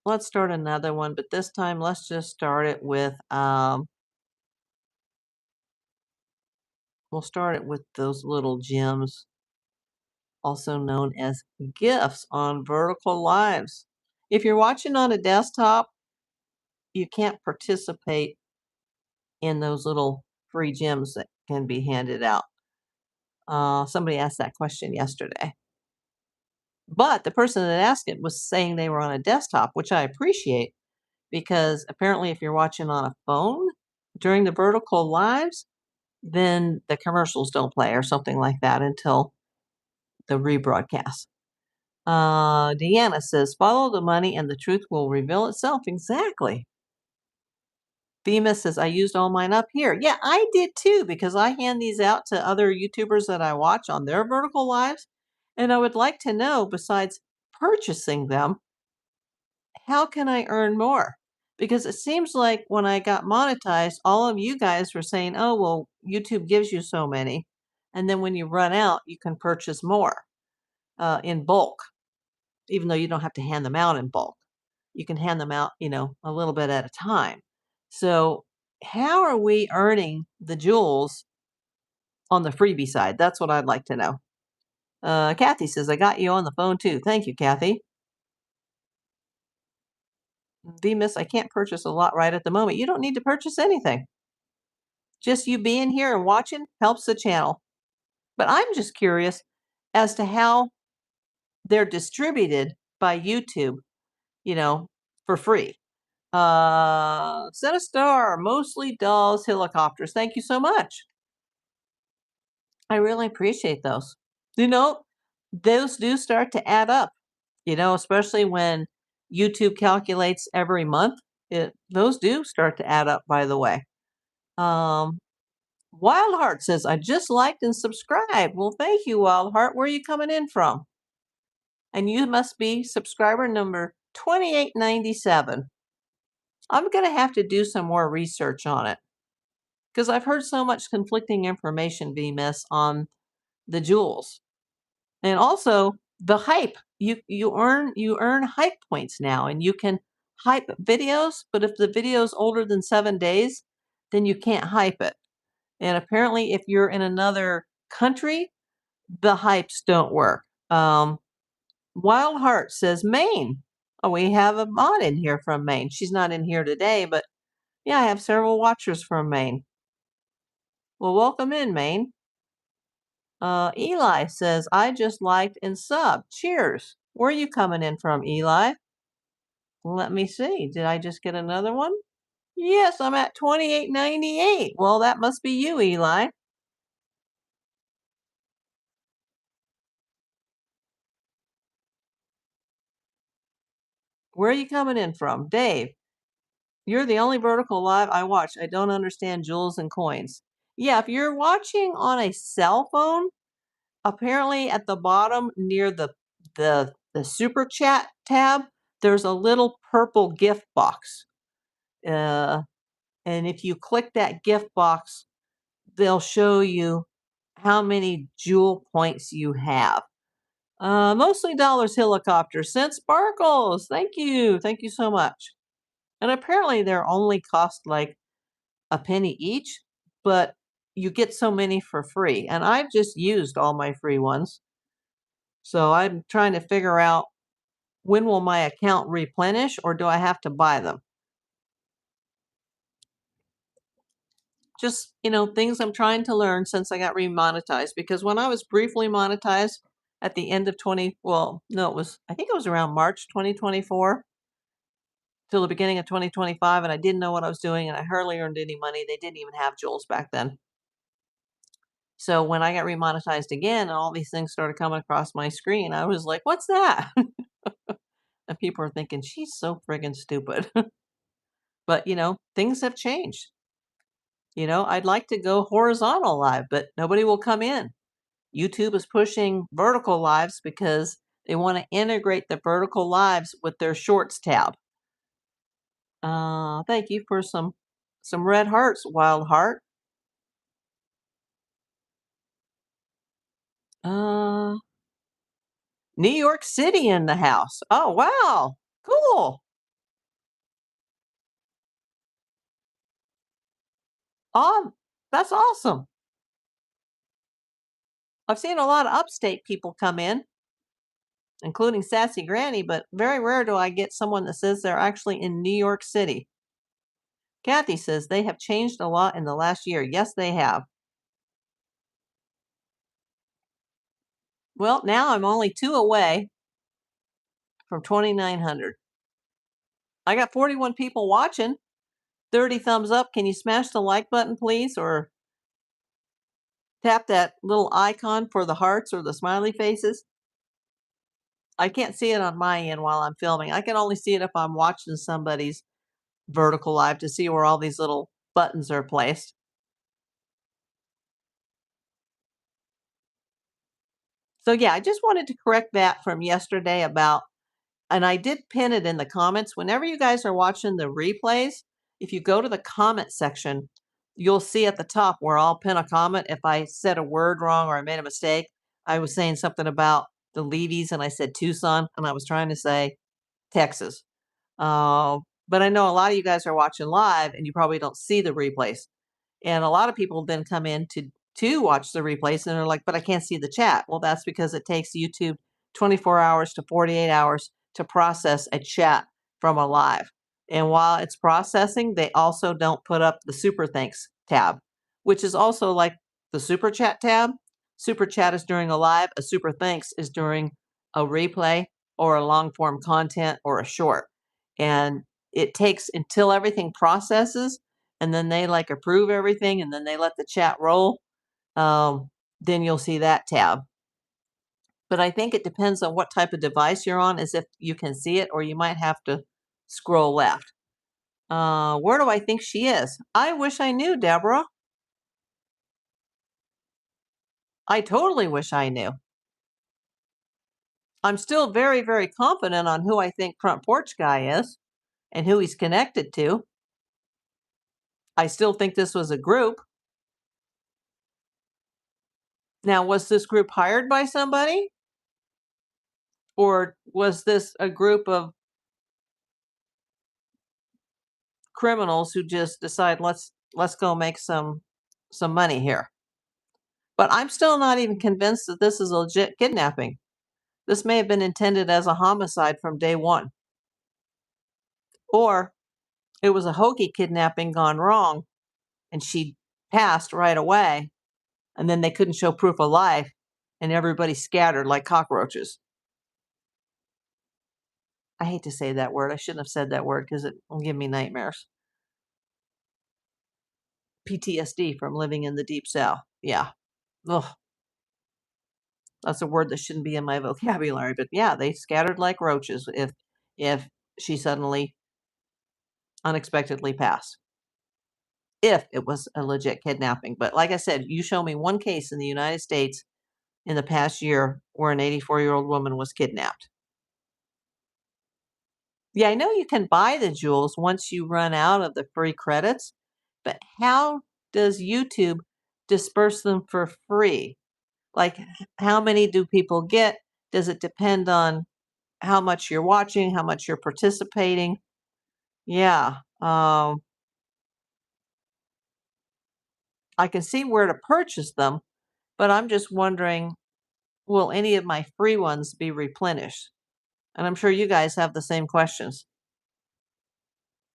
Let's start another one, but this time let's just start it with we'll start it with those little gems. also known as GIFs on vertical lives. If you're watching on a desktop, you can't participate in those little free gems that can be handed out. Somebody asked that question yesterday. But the person that asked it was saying they were on a desktop, which I appreciate because apparently, if you're watching on a phone during the vertical lives, then the commercials don't play or something like that until the rebroadcast. Deanna says, follow the money and the truth will reveal itself. Exactly. Bemis says, I used all mine up here. Yeah, I did too, because I hand these out to other YouTubers that I watch on their vertical lives. And I would like to know, besides purchasing them, how can I earn more? Because it seems like when I got monetized, all of you guys were saying, oh, well, YouTube gives you so many. And then when you run out, you can purchase more in bulk, even though you don't have to hand them out in bulk. You can hand them out, a little bit at a time. So, how are we earning the jewels on the freebie side? That's what I'd like to know. Kathy says, I got you on the phone too. Thank you, Kathy. Miss, I can't purchase a lot right at the moment. You don't need to purchase anything. Just you being here and watching helps the channel. But I'm just curious as to how they're distributed by YouTube, you know, for free. Set a star, mostly dolls, helicopters. Thank you so much. I really appreciate those. You know, those do start to add up, especially when YouTube calculates every month. Those do start to add up, by the way. Um, Wildheart says, I just liked and subscribed. Well, thank you, Wildheart. Where are you coming in from? And you must be subscriber number 2897. I'm going to have to do some more research on it because I've heard so much conflicting information, VMS, on the jewels. And also the hype. You earn hype points now, and you can hype videos, but if the video is older than 7 days, then you can't hype it. And apparently, if you're in another country, the hypes don't work. Wild Heart says Maine. Oh, we have a mod in here from Maine. She's not in here today, but yeah, I have several watchers from Maine. Well, welcome in, Maine. Eli says, I just liked and subbed. Cheers. Where are you coming in from, Eli? Let me see. Did I just get another one? Yes, I'm at 2898. Well, that must be you, Eli. Where are you coming in from? Dave, you're the only vertical live I watch. I don't understand jewels and coins. Yeah, if you're watching on a cell phone, apparently at the bottom near the super chat tab, there's a little purple gift box. Uh, and if you click that gift box, they'll show you how many jewel points you have. Mostly dollars helicopters. Sent sparkles. Thank you. Thank you so much. And apparently they're only cost like a penny each, but you get so many for free. And I've just used all my free ones. So I'm trying to figure out, when will my account replenish, or do I have to buy them? Just, things I'm trying to learn since I got remonetized. Because when I was briefly monetized at the end of I think it was around March 2024 till the beginning of 2025, and I didn't know what I was doing, and I hardly earned any money. They didn't even have jewels back then. So when I got remonetized again and all these things started coming across my screen, I was like, what's that? And people are thinking, she's so friggin' stupid. But, things have changed. I'd like to go horizontal live, but nobody will come in. YouTube is pushing vertical lives because they want to integrate the vertical lives with their shorts tab. Thank you for some red hearts, Wild Heart. Uh, New York City in the house. Oh, wow. Cool. Oh, that's awesome. I've seen a lot of upstate people come in, including Sassy Granny, but very rare do I get someone that says they're actually in New York City. Kathy says they have changed a lot in the last year. Yes, they have. Well, now I'm only 2 away from 2,900. I got 41 people watching, 30 thumbs up. Can you smash the like button, please? Or tap that little icon for the hearts or the smiley faces. I can't see it on my end while I'm filming. I can only see it if I'm watching somebody's vertical live to see where all these little buttons are placed. So yeah, I just wanted to correct that from yesterday about, and I did pin it in the comments. Whenever you guys are watching the replays, if you go to the comment section, you'll see at the top where I'll pin a comment. If I said a word wrong or I made a mistake, I was saying something about the Levys and I said Tucson and I was trying to say Texas. But I know a lot of you guys are watching live and you probably don't see the replays. And a lot of people then come in to watch the replays and they're like, but I can't see the chat. Well, that's because it takes YouTube 24 hours to 48 hours to process a chat from a live. And while it's processing, they also don't put up the super thanks tab, which is also like the super chat tab. Super chat is during a live, a super thanks is during a replay or a long form content or a short. And it takes until everything processes and then they like approve everything and then they let the chat roll. Then you'll see that tab. But I think it depends on what type of device you're on, as if you can see it, or you might have to scroll left. Where do I think she is? I wish I knew, Deborah. I totally wish I knew. I'm still very, very confident on who I think Front Porch Guy is and who he's connected to. I still think this was a group. Now, was this group hired by somebody? Or was this a group of criminals who just decide let's go make some money here? But I'm still not even convinced that this is a legit kidnapping. This may have been intended as a homicide from day one. Or it was a hokey kidnapping gone wrong and she passed right away and then they couldn't show proof of life and everybody scattered like cockroaches. I hate to say that word. I shouldn't have said that word because it will give me nightmares. PTSD from living in the deep south. Yeah. Ugh. That's a word that shouldn't be in my vocabulary, but yeah, they scattered like roaches if she suddenly unexpectedly passed. If it was a legit kidnapping. But like I said, you show me one case in the United States in the past year where an 84-year-old woman was kidnapped. Yeah, I know you can buy the jewels once you run out of the free credits, but how does YouTube disperse them for free? Like, how many do people get? Does it depend on how much you're watching, how much you're participating? Yeah, I can see where to purchase them, but I'm just wondering, will any of my free ones be replenished? And I'm sure you guys have the same questions.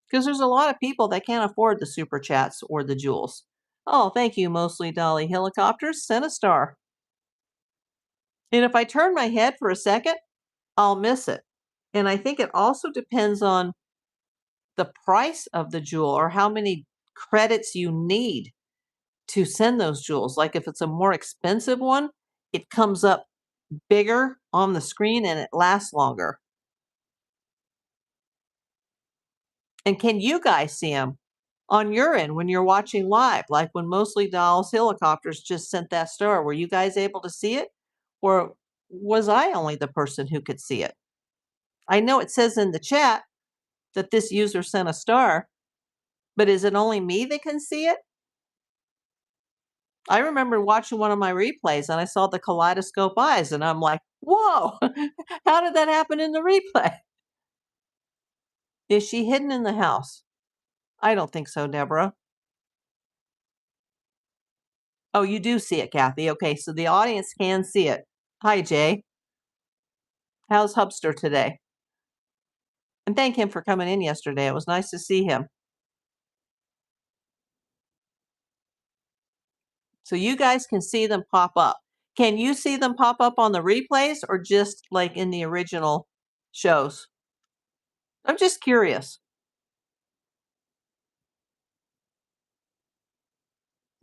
Because there's a lot of people that can't afford the super chats or the jewels. Oh, thank you, mostly Dolly Helicopters. Send a star. And if I turn my head for a second, I'll miss it. And I think it also depends on the price of the jewel or how many credits you need to send those jewels. Like if it's a more expensive one, it comes up bigger on the screen and it lasts longer. And can you guys see them on your end when you're watching live? Like when Mostly Dolls Helicopters just sent that star, were you guys able to see it? Or was I only the person who could see it? I know it says in the chat that this user sent a star, but is it only me that can see it? I remember watching one of my replays and I saw the kaleidoscope eyes and I'm like, whoa, how did that happen in the replay? Is she hidden in the house? I don't think so, Deborah. Oh, you do see it, Kathy. Okay, so the audience can see it. Hi, Jay. How's Hubster today? And thank him for coming in yesterday. It was nice to see him. So you guys can see them pop up. Can you see them pop up on the replays or just like in the original shows? I'm just curious.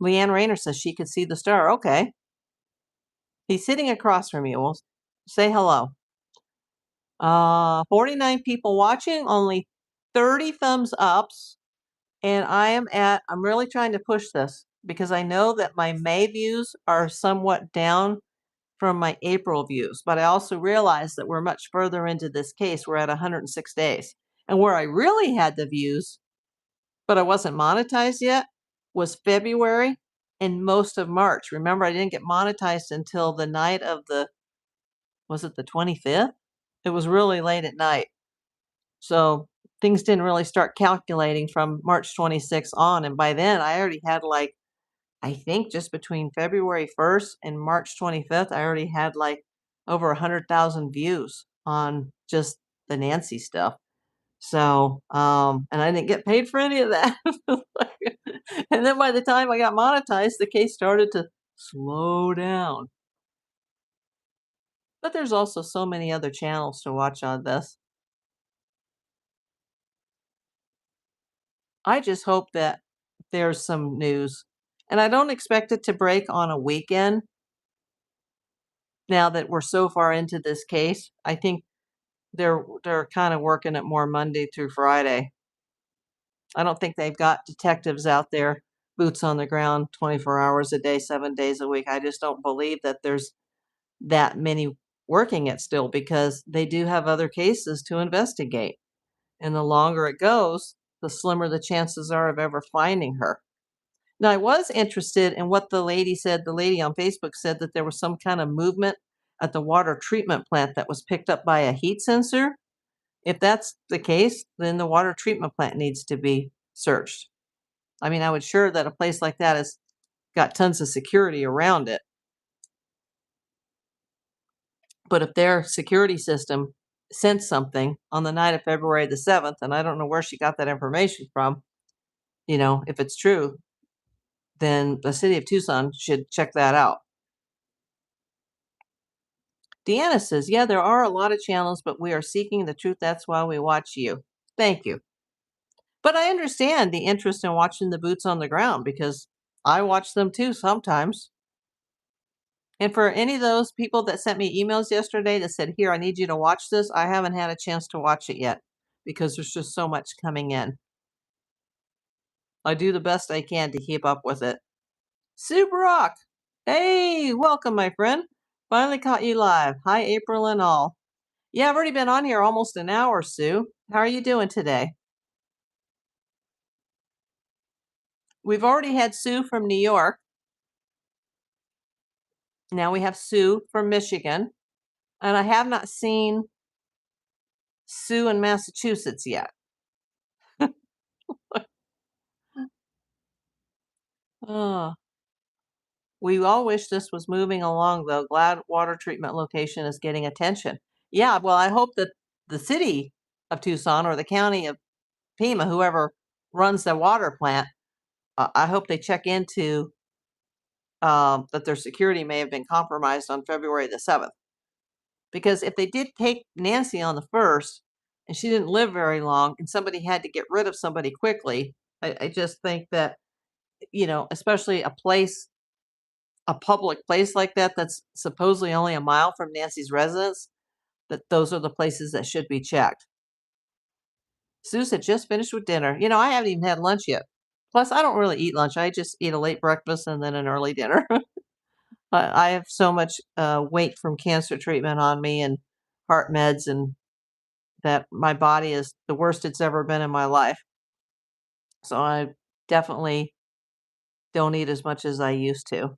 Leanne Rayner says she could see the star. Okay. He's sitting across from you. Well, say hello. 49 people watching, only 30 thumbs ups. And I'm really trying to push this because I know that my May views are somewhat down from my April views, but I also realize that we're much further into this case. We're at 106 days. And where I really had the views, but I wasn't monetized yet, was February and most of March. Remember, I didn't get monetized until the night of was it the 25th? It was really late at night. So things didn't really start calculating from March 26th on. And by then, I already had like, I think just between February 1st and March 25th, I already had like over 100,000 views on just the Nancy stuff. So, and I didn't get paid for any of that. And then by the time I got monetized, the case started to slow down. But there's also so many other channels to watch on this. I just hope that there's some news. And I don't expect it to break on a weekend now that we're so far into this case. I think they're kind of working it more Monday through Friday. I don't think they've got detectives out there, boots on the ground, 24 hours a day, 7 days a week. I just don't believe that there's that many working it still because they do have other cases to investigate. And the longer it goes, the slimmer the chances are of ever finding her. Now, I was interested in what the lady said. The lady on Facebook said that there was some kind of movement at the water treatment plant that was picked up by a heat sensor. If that's the case, then the water treatment plant needs to be searched. I mean, I would sure that a place like that has got tons of security around it. But if their security system sent something on the night of February the 7th, and I don't know where she got that information from, if it's true, then the city of Tucson should check that out. Deanna says, yeah, there are a lot of channels, but we are seeking the truth. That's why we watch you. Thank you. But I understand the interest in watching the boots on the ground because I watch them too sometimes. And for any of those people that sent me emails yesterday that said, here, I need you to watch this, I haven't had a chance to watch it yet because there's just so much coming in. I do the best I can to keep up with it. Sue Brock. Hey, welcome, my friend. Finally caught you live. Hi, April and all. Yeah, I've already been on here almost an hour, Sue. How are you doing today? We've already had Sue from New York. Now we have Sue from Michigan. And I have not seen Sue in Massachusetts yet. Oh, we all wish this was moving along, though. Glad water treatment location is getting attention. Yeah, well, I hope that the city of Tucson or the county of Pima, whoever runs the water plant, I hope they check into that their security may have been compromised on February the 7th. Because if they did take Nancy on the 1st and she didn't live very long and somebody had to get rid of somebody quickly, I just think that, especially a public place like that that's supposedly only a mile from Nancy's residence, that those are the places that should be checked. Suze had just finished with dinner. I haven't even had lunch yet. Plus, I don't really eat lunch. I just eat a late breakfast and then an early dinner. I have so much weight from cancer treatment on me and heart meds, and that my body is the worst it's ever been in my life. So I definitely don't eat as much as I used to.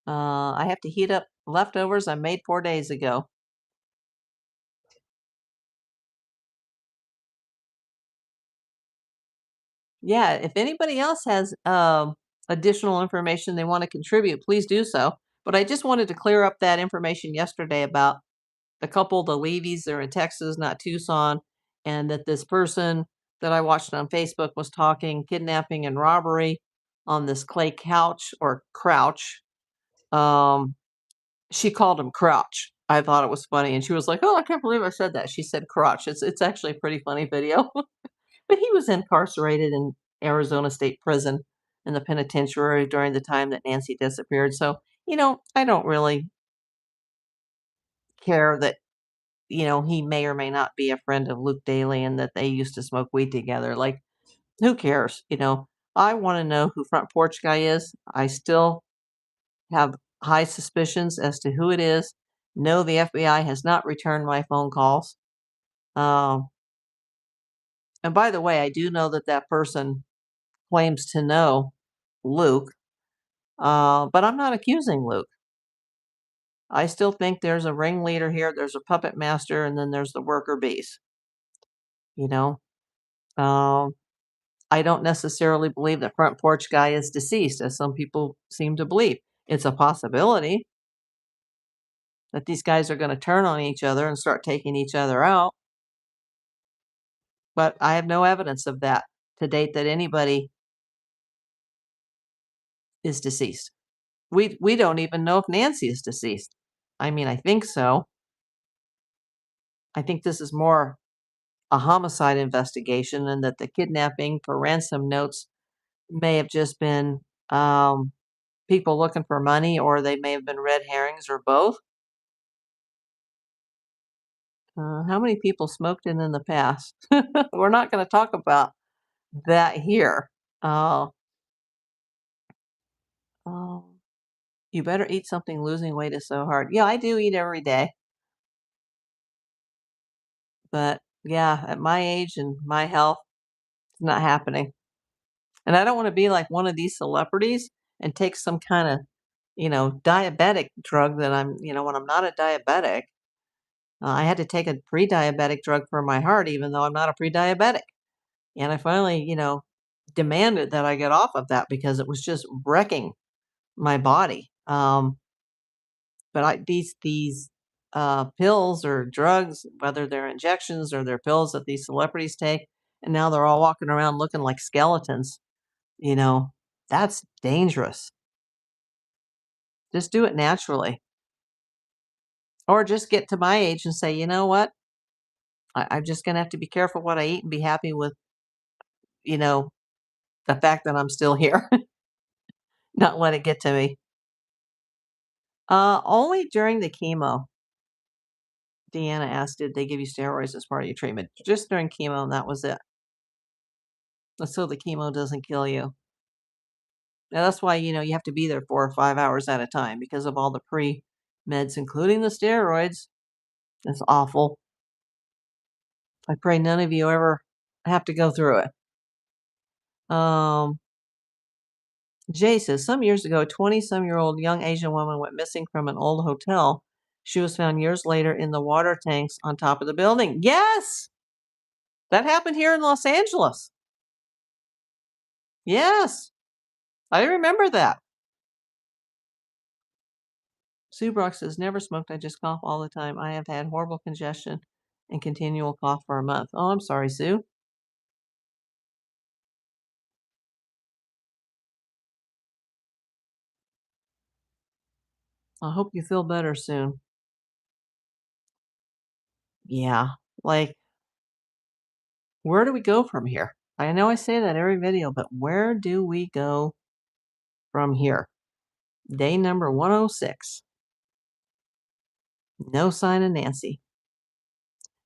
I have to heat up leftovers I made 4 days ago. Yeah, if anybody else has additional information they want to contribute, please do so. But I just wanted to clear up that information yesterday about the couple, the Levys. They're in Texas, not Tucson, and that this person that I watched on Facebook was talking kidnapping and robbery on this Clay Couch or Crouch. Um, she called him Crouch. I thought it was funny, and she was like, "Oh, I can't believe I said that." She said Crotch. It's actually a pretty funny video. But he was incarcerated in Arizona State Prison in the penitentiary during the time that Nancy disappeared. So, I don't really care that, he may or may not be a friend of Luke Daly and that they used to smoke weed together. Like, who cares? I want to know who Front Porch Guy is. I still have high suspicions as to who it is. No, the FBI has not returned my phone calls. Um, and by the way, I do know that that person claims to know Luke, but I'm not accusing Luke. I still think there's a ringleader here, there's a puppet master, and then there's the worker bees. You know, um, I don't necessarily believe that Front Porch Guy is deceased, as some people seem to believe. It's a possibility that these guys are going to turn on each other and start taking each other out, but I have no evidence of that to date that anybody is deceased. We don't even know if Nancy is deceased. I mean, I think so. I think this is more a homicide investigation and that the kidnapping for ransom notes may have just been people looking for money, or they may have been red herrings, or both. How many people smoked it in the past? We're not going to talk about that here. Uh, oh, you better eat something. Losing weight is so hard. Yeah, I do eat every day. But yeah, at my age and my health, it's not happening. And I don't want to be like one of these celebrities and take some kind of, diabetic drug that when I'm not a diabetic. I had to take a pre-diabetic drug for my heart, even though I'm not a pre-diabetic. And I finally, demanded that I get off of that because it was just wrecking my body. But these pills or drugs, whether they're injections or they're pills that these celebrities take, and now they're all walking around looking like skeletons. You know, that's dangerous. Just do it naturally. Or just get to my age and say, you know what? I'm just going to have to be careful what I eat and be happy with, you know, the fact that I'm still here, not let it get to me. Only during the chemo. Deanna asked, did they give you steroids as part of your treatment? Just during chemo, and that was it. So the chemo doesn't kill you. Now, that's why, you have to be there 4 or 5 hours at a time because of all the pre-meds, including the steroids. It's awful. I pray none of you ever have to go through it. Jay says, some years ago, a 20-some-year-old young Asian woman went missing from an old hotel. She was found years later in the water tanks on top of the building. Yes! That happened here in Los Angeles. Yes. I remember that. Sue Brock says, never smoked. I just cough all the time. I have had horrible congestion and continual cough for a month. Oh, I'm sorry, Sue. I hope you feel better soon. Yeah. Like, where do we go from here? I know I say that every video, but where do we go from here? Day number 106. No sign of Nancy.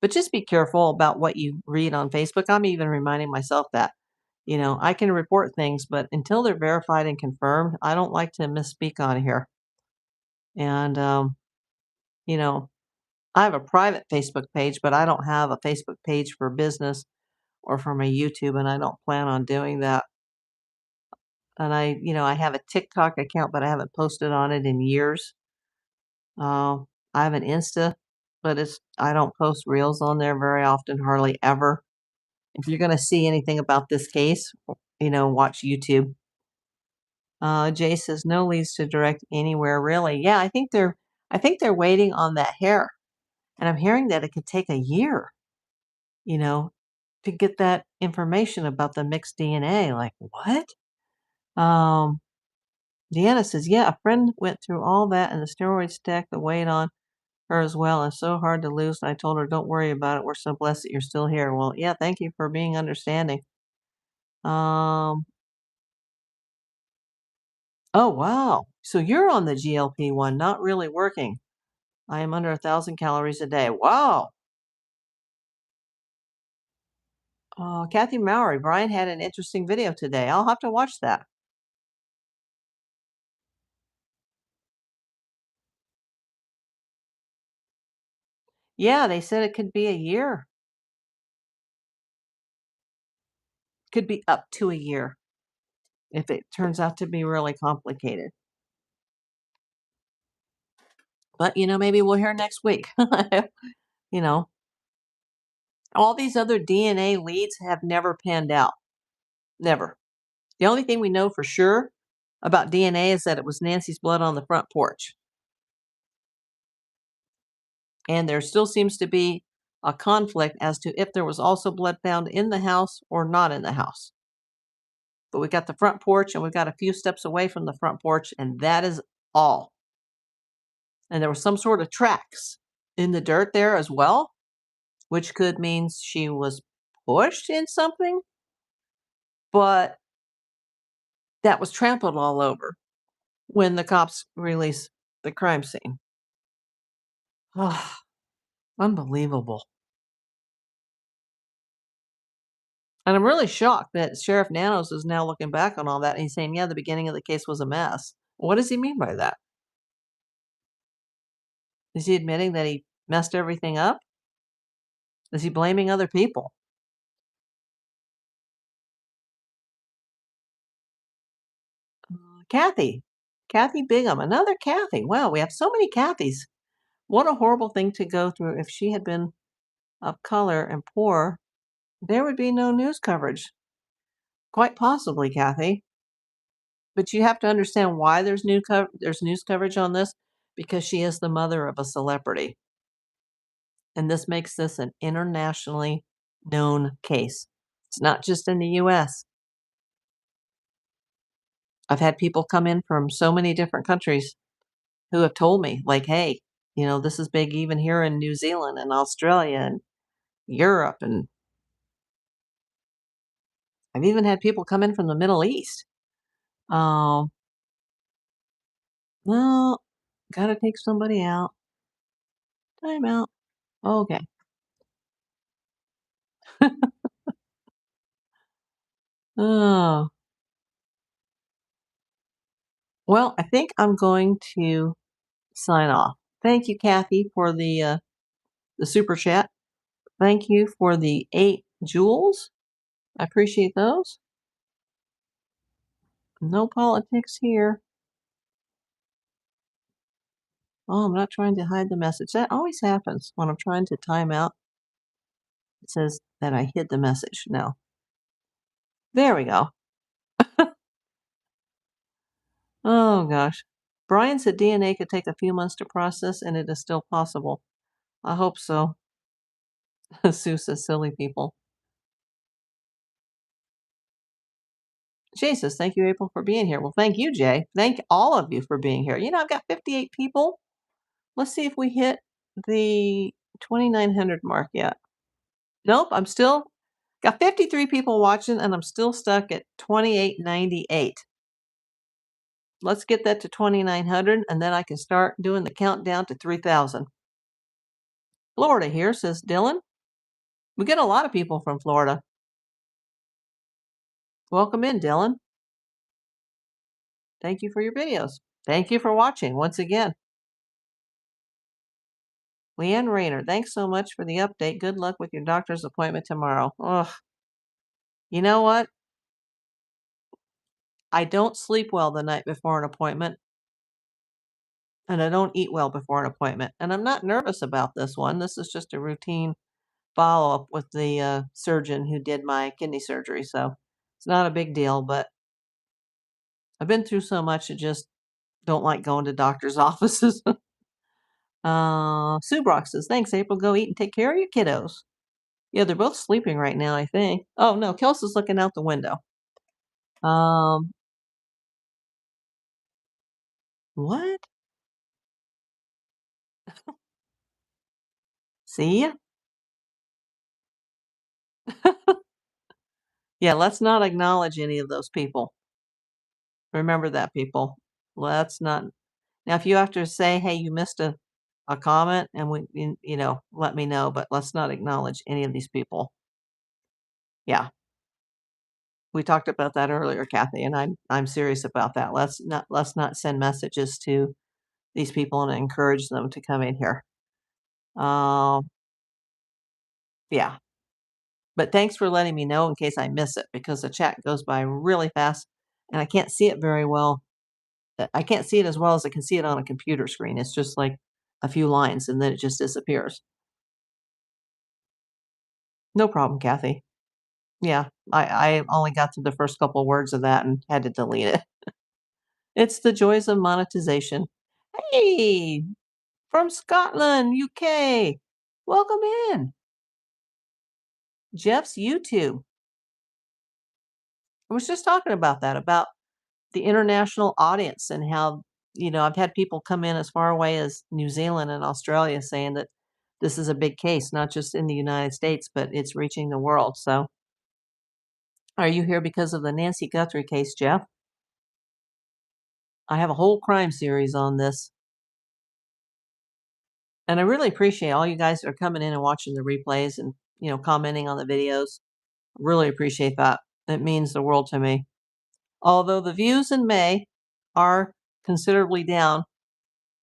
But just be careful about what you read on Facebook. I'm even reminding myself that, I can report things, but until they're verified and confirmed, I don't like to misspeak on here. And, you know, I have a private Facebook page, but I don't have a Facebook page for business or for my YouTube, and I don't plan on doing that. And I have a TikTok account, but I haven't posted on it in years. I have an Insta, but I don't post reels on there very often, hardly ever. If you're going to see anything about this case, watch YouTube. Jay says no leads to direct anywhere really. Yeah, I think they're waiting on that hair, and I'm hearing that it could take a year, you know, to get that information about the mixed DNA. Like what? Um, Deanna says, yeah, a friend went through all that and the steroid stacked the weight on her as well. And so hard to lose. And I told her, don't worry about it. We're so blessed that you're still here. Well, yeah, thank you for being understanding. Um, oh, wow. So you're on the GLP one, not really working. I am under 1,000 calories a day. Wow. Kathy Mowry, Brian had an interesting video today. I'll have to watch that. Yeah, they said it could be a year. Could be up to a year if it turns out to be really complicated. But, maybe we'll hear next week. you know, all these other DNA leads have never panned out. Never. The only thing we know for sure about DNA is that it was Nancy's blood on the front porch. And there still seems to be a conflict as to if there was also blood found in the house or not in the house. But we got the front porch and we got a few steps away from the front porch, and that is all. And there was some sort of tracks in the dirt there as well, which could mean she was pushed in something, but that was trampled all over when the cops released the crime scene. Oh, unbelievable. And I'm really shocked that Sheriff Nanos is now looking back on all that and he's saying, yeah, the beginning of the case was a mess. What does he mean by that? Is he admitting that he messed everything up? Is he blaming other people? Kathy. Kathy Bingham. Another Kathy. Wow, we have so many Kathys. What a horrible thing to go through. If she had been of color and poor, there would be no news coverage. Quite possibly, Kathy. But you have to understand why there's news coverage on this, because she is the mother of a celebrity. And this makes this an internationally known case. It's not just in the US. I've had people come in from so many different countries who have told me, like, hey, this is big even here in New Zealand and Australia and Europe. And I've even had people come in from the Middle East. Well, gotta take somebody out. Time out. Okay. Oh, well, I think I'm going to sign off. Thank you, Kathy, for the super chat. Thank you for the 8 jewels. I appreciate those. No politics here. Oh, I'm not trying to hide the message. That always happens when I'm trying to time out. It says that I hid the message. No. There we go. Oh, gosh. Brian said DNA could take a few months to process, and it is still possible. I hope so. Sue says, silly people. Jay says, thank you, April, for being here. Well, thank you, Jay. Thank all of you for being here. I've got 58 people. Let's see if we hit the 2,900 mark yet. Nope, I'm still got 53 people watching, and I'm still stuck at 2,898. Let's get that to 2,900, and then I can start doing the countdown to 3,000. Florida here, says Dylan. We get a lot of people from Florida. Welcome in, Dylan. Thank you for your videos. Thank you for watching once again. Leanne Rayner, thanks so much for the update. Good luck with your doctor's appointment tomorrow. Ugh. You know what? I don't sleep well the night before an appointment, and I don't eat well before an appointment. And I'm not nervous about this one. This is just a routine follow-up with the surgeon who did my kidney surgery. So it's not a big deal, but I've been through so much, I just don't like going to doctor's offices. Sue Brock says, "Thanks, April. Go eat and take care of your kiddos." Yeah, they're both sleeping right now, I think. Oh, no, Kelsa's looking out the window. Um, what? See ya? Yeah, let's not acknowledge any of those people. Remember that, people. Let's not. Now, if you have to say, "Hey, you missed a comment," and let me know, but let's not acknowledge any of these people. Yeah, we talked about that earlier, Kathy, and I'm serious about that. Let's not send messages to these people and encourage them to come in here. Um, yeah, but thanks for letting me know in case I miss it because the chat goes by really fast and I can't see it very well. I can't see it as well as I can see it on a computer screen. It's just like a few lines and then it just disappears. No problem, Kathy. Yeah, I only got through the first couple words of that and had to delete it. It's the joys of monetization. Hey, from Scotland, UK. Welcome in. Jeff's YouTube. I was just talking about that, about the international audience and how, I've had people come in as far away as New Zealand and Australia saying that this is a big case, not just in the United States, but it's reaching the world. So, are you here because of the Nancy Guthrie case, Jeff? I have a whole crime series on this. And I really appreciate all you guys that are coming in and watching the replays and, commenting on the videos. Really appreciate that. It means the world to me. Although the views in May are considerably down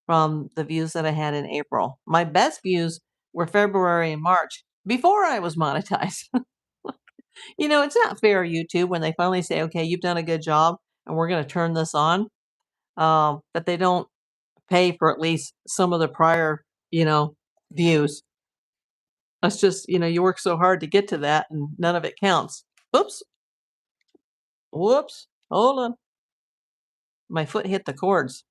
from the views that I had in April. My best views were February and March before I was monetized. It's not fair, YouTube, when they finally say, okay, you've done a good job and we're going to turn this on, that they don't pay for at least some of the prior, views. That's just, you work so hard to get to that and none of it counts. Oops. Whoops. Hold on. My foot hit the cords.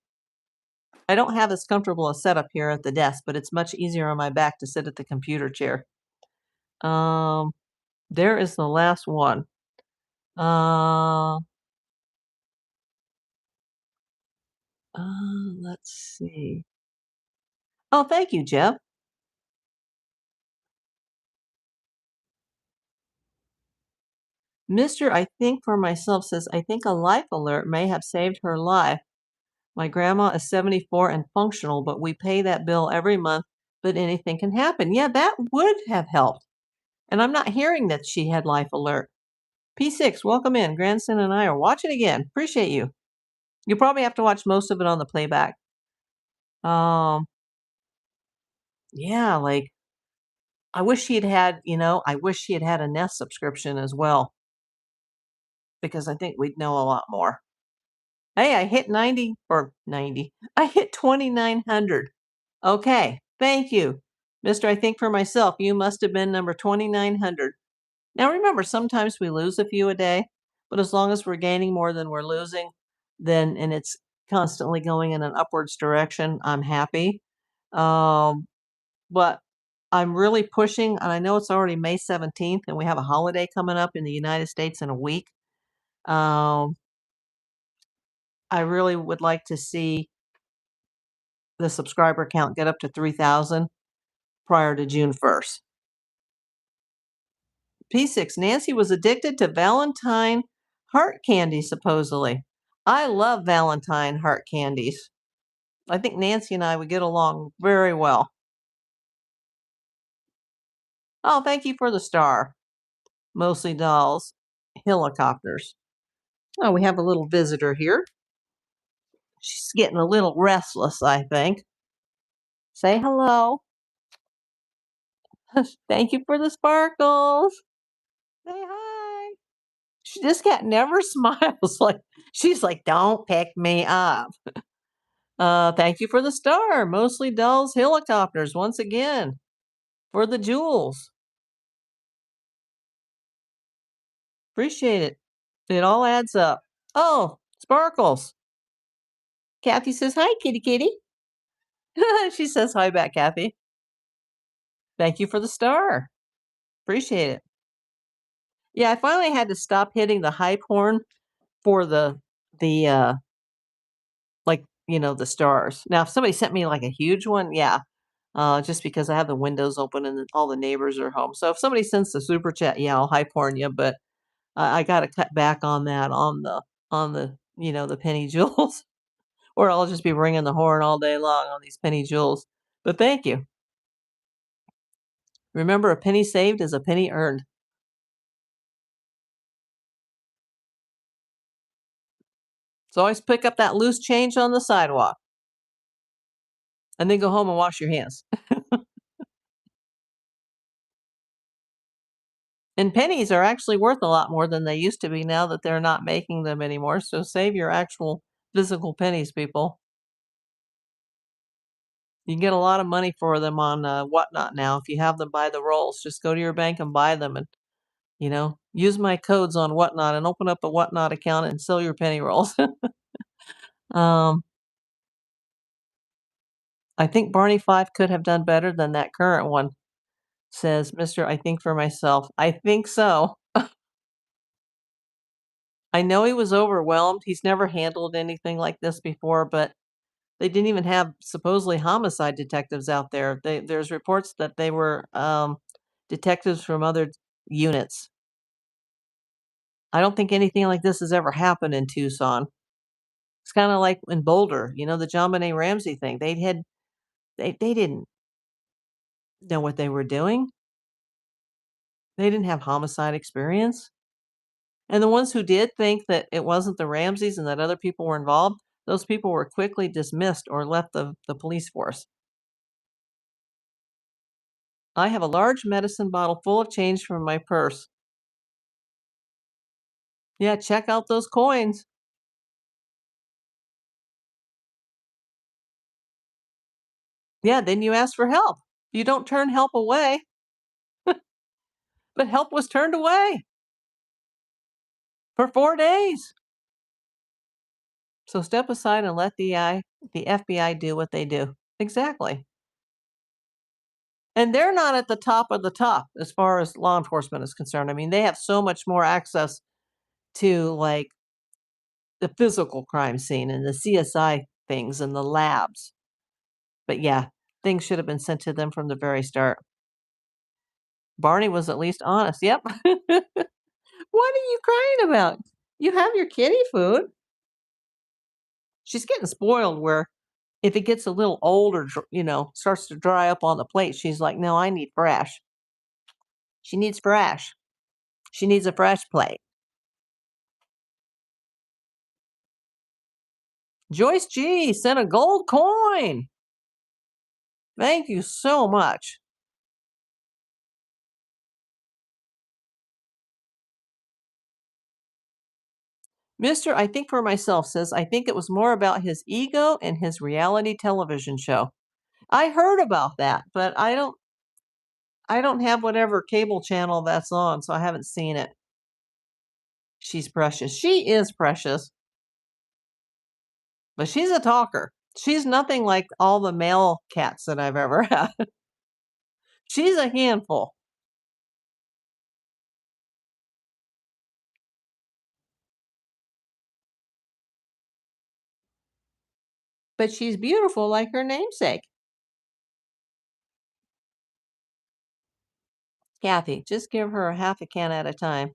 I don't have as comfortable a setup here at the desk, but it's much easier on my back to sit at the computer chair. Um, there is the last one. Uh, let's see. Oh, thank you, Jeff. Mr. I think for myself says, I think a life alert may have saved her life. My grandma is 74 and functional, but we pay that bill every month, but anything can happen. Yeah, that would have helped. And I'm not hearing that she had life alert. P6, welcome in. Grandson and I are watching again. Appreciate you. You probably have to watch most of it on the playback. Um, yeah, like I wish she had had, I wish she had had a Nest subscription as well because I think we'd know a lot more. Hey, I hit 90 or 90. I hit 2,900. Okay, thank you. Mister, I think for myself, you must have been number 2,900. Now remember, sometimes we lose a few a day, but as long as we're gaining more than we're losing, then and it's constantly going in an upwards direction, I'm happy. Um, but I'm really pushing, and I know it's already May 17th, and we have a holiday coming up in the United States in a week. Um, I really would like to see the subscriber count get up to 3,000 prior to June 1st. P6, Nancy was addicted to Valentine heart candy, supposedly. I love Valentine heart candies. I think Nancy and I would get along very well. Oh, thank you for the star. Mostly dolls, helicopters. Oh, we have a little visitor here. She's getting a little restless, I think. Say hello. Thank you for the sparkles. Say hi. This cat never smiles. Like she's like, don't pick me up. Thank you for the star. Mostly dolls, helicopters. Once again, for the jewels. Appreciate it. It all adds up. Oh, Sparkles. Kathy says, "Hi, kitty kitty." She says hi back, Kathy. Thank you for the star. Appreciate it. Yeah, I finally had to stop hitting the hype horn for the like, the stars. Now, if somebody sent me like a huge one, yeah, just because I have the windows open and all the neighbors are home. So if somebody sends the super chat, yeah, I'll hype horn you, but I got to cut back on that on the penny jewels, or I'll just be ringing the horn all day long on these penny jewels. But thank you. Remember, a penny saved is a penny earned. So always pick up that loose change on the sidewalk and then go home and wash your hands. And pennies are actually worth a lot more than they used to be now that they're not making them anymore. So save your actual physical pennies, people. You can get a lot of money for them on Whatnot now if you have them by the rolls. Just go to your bank and buy them, and use my codes on Whatnot and open up a Whatnot account and sell your penny rolls. um, I think Barney Five could have done better than that current one. Says Mister. I think for myself. I think so. I know he was overwhelmed. He's never handled anything like this before, but they didn't even have supposedly homicide detectives out there. There's reports that they were detectives from other units. I don't think anything like this has ever happened in Tucson. It's kind of like in Boulder, the John Benet Ramsey thing. They didn't know what they were doing. They didn't have homicide experience. And the ones who did think that it wasn't the Ramseys and that other people were involved, those people were quickly dismissed or left the police force. I have a large medicine bottle full of change from my purse. Yeah, check out those coins. Yeah, then you ask for help. You don't turn help away, but help was turned away for 4 days. So step aside and let the FBI do what they do. Exactly. And they're not at the top of the top as far as law enforcement is concerned. I mean, they have so much more access to like the physical crime scene and the CSI things and the labs. But yeah, things should have been sent to them from the very start. Barney was at least honest. Yep. What are you crying about? You have your kitty food. She's getting spoiled where if it gets a little old or, starts to dry up on the plate, she's like, no, I need fresh. She needs fresh. She needs a fresh plate. Joyce G sent a gold coin. Thank you so much. Mr. I think for myself says, I think it was more about his ego and his reality television show. I heard about that, but I don't have whatever cable channel that's on, so I haven't seen it. She's precious. She is precious, but she's a talker. She's nothing like all the male cats that I've ever had. She's a handful. But she's beautiful like her namesake. Kathy, just give her a half a can at a time.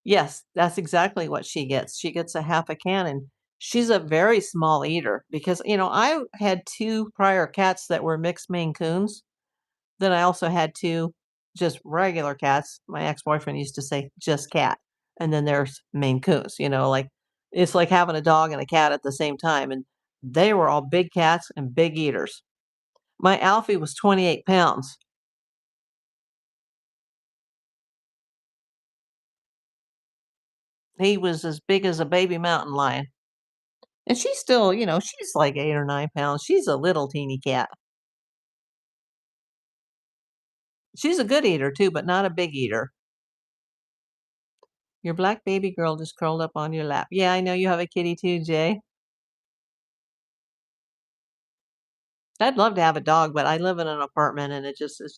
Yes, that's exactly what she gets. She gets a half a can, and she's a very small eater because, I had 2 prior cats that were mixed Maine Coons. Then I also had 2 just regular cats. My ex-boyfriend used to say, "Just cat." And then there's Maine Coons, like it's like having a dog and a cat at the same time, and they were all big cats and big eaters. My Alfie was 28 pounds. He was as big as a baby mountain lion. And she's still, she's like 8 or 9 pounds. She's a little teeny cat. She's a good eater too, but not a big eater. Your black baby girl just curled up on your lap. Yeah, I know you have a kitty too, Jay. I'd love to have a dog, but I live in an apartment and it just is,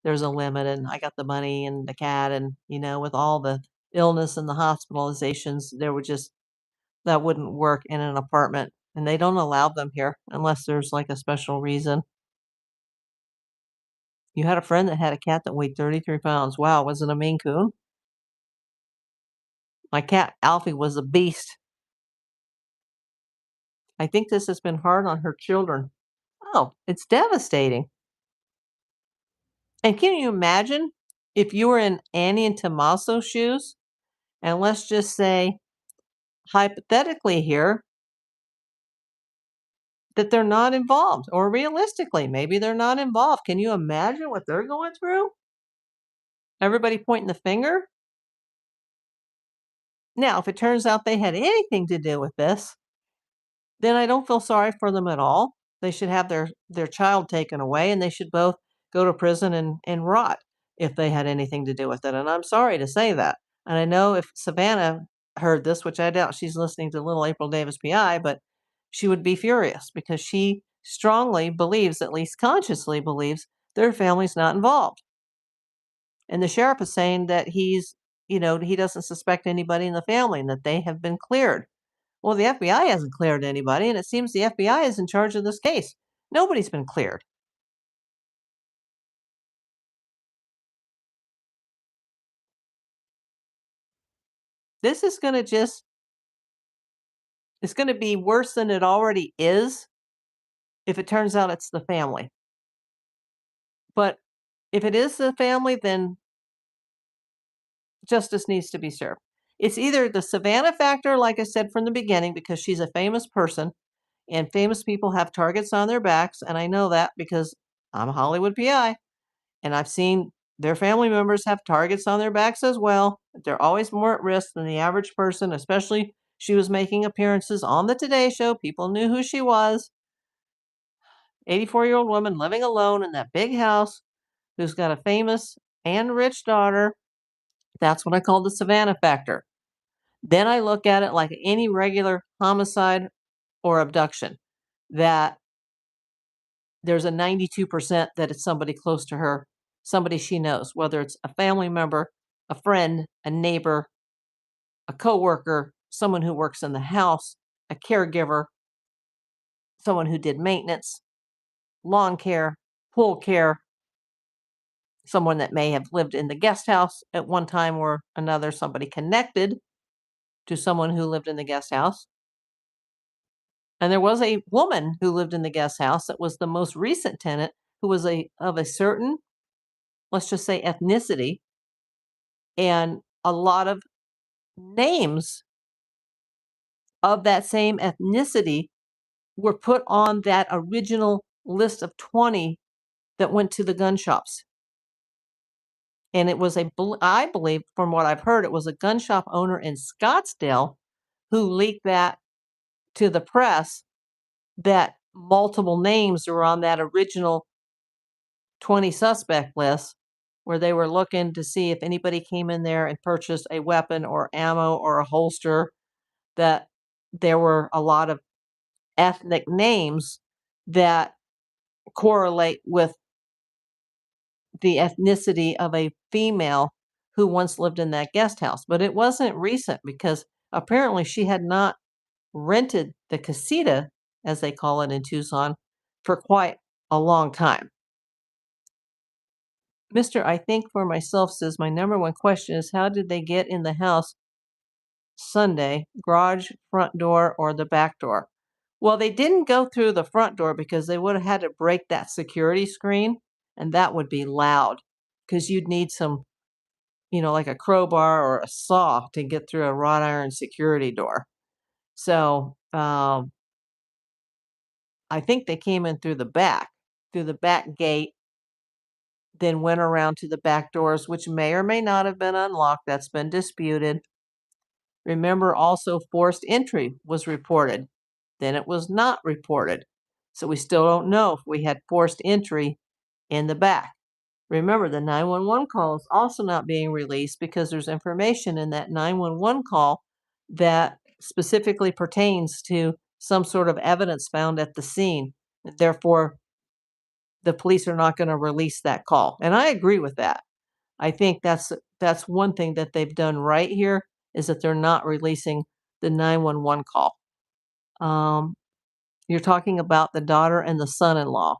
there's a limit and I got the money and the cat and, with all the illness and the hospitalizations, that wouldn't work in an apartment. And they don't allow them here unless there's like a special reason. You had a friend that had a cat that weighed 33 pounds. Wow, was it a Maine Coon? My cat, Alfie, was a beast. I think this has been hard on her children. Oh, it's devastating. And can you imagine if you were in Annie and Tommaso's shoes? And let's just say, hypothetically here, that they're not involved, or realistically, maybe they're not involved. Can you imagine what they're going through? Everybody pointing the finger? Now, if it turns out they had anything to do with this, then I don't feel sorry for them at all. They should have their child taken away, and they should both go to prison and rot if they had anything to do with it. And I'm sorry to say that. And I know if Savannah heard this, which I doubt she's listening to little April Davis PI, but she would be furious because she strongly believes, at least consciously believes, their family's not involved. And the sheriff is saying that he doesn't suspect anybody in the family and that they have been cleared. Well, the FBI hasn't cleared anybody, and it seems the FBI is in charge of this case. Nobody's been cleared. This is going to it's going to be worse than it already is if it turns out it's the family. But if it is the family, then justice needs to be served. It's either the Savannah factor, like I said from the beginning, because she's a famous person, and famous people have targets on their backs, and I know that because I'm a Hollywood PI. And I've seen their family members have targets on their backs as well. They're always more at risk than the average person, especially she was making appearances on the Today Show. People knew who she was. 84-year-old woman living alone in that big house who's got a famous and rich daughter. That's what I call the Savannah factor. Then I look at it like any regular homicide or abduction, that there's a 92% that it's somebody close to her, somebody she knows, whether it's a family member, a friend, a neighbor, a coworker, someone who works in the house, a caregiver, someone who did maintenance, lawn care, pool care, someone that may have lived in the guest house at one time or another, somebody connected to someone who lived in the guest house. And there was a woman who lived in the guest house that was the most recent tenant who was of a certain, let's just say, ethnicity, and a lot of names of that same ethnicity were put on that original list of 20 that went to the gun shops. And it was I believe, from what I've heard, it was a gun shop owner in Scottsdale who leaked that to the press, that multiple names were on that original 20 suspect list, where they were looking to see if anybody came in there and purchased a weapon or ammo or a holster, that there were a lot of ethnic names that correlate with the ethnicity of a female who once lived in that guest house. But it wasn't recent because apparently she had not rented the casita, as they call it in Tucson, for quite a long time. Mr. I think for myself says, my number one question is, how did they get in the house Sunday? Garage, front door, or the back door? Well, they didn't go through the front door because they would have had to break that security screen, and that would be loud because you'd need some, like a crowbar or a saw to get through a wrought iron security door. So I think they came in through the back gate, then went around to the back doors, which may or may not have been unlocked. That's been disputed. Remember, also forced entry was reported. Then it was not reported. So we still don't know if we had forced entry in the back. Remember, the 911 call is also not being released because there's information in that 911 call that specifically pertains to some sort of evidence found at the scene. Therefore, the police are not going to release that call. And I agree with that. I think that's one thing that they've done right here is that they're not releasing the 911 call. Um, you're talking about the daughter and the son-in-law.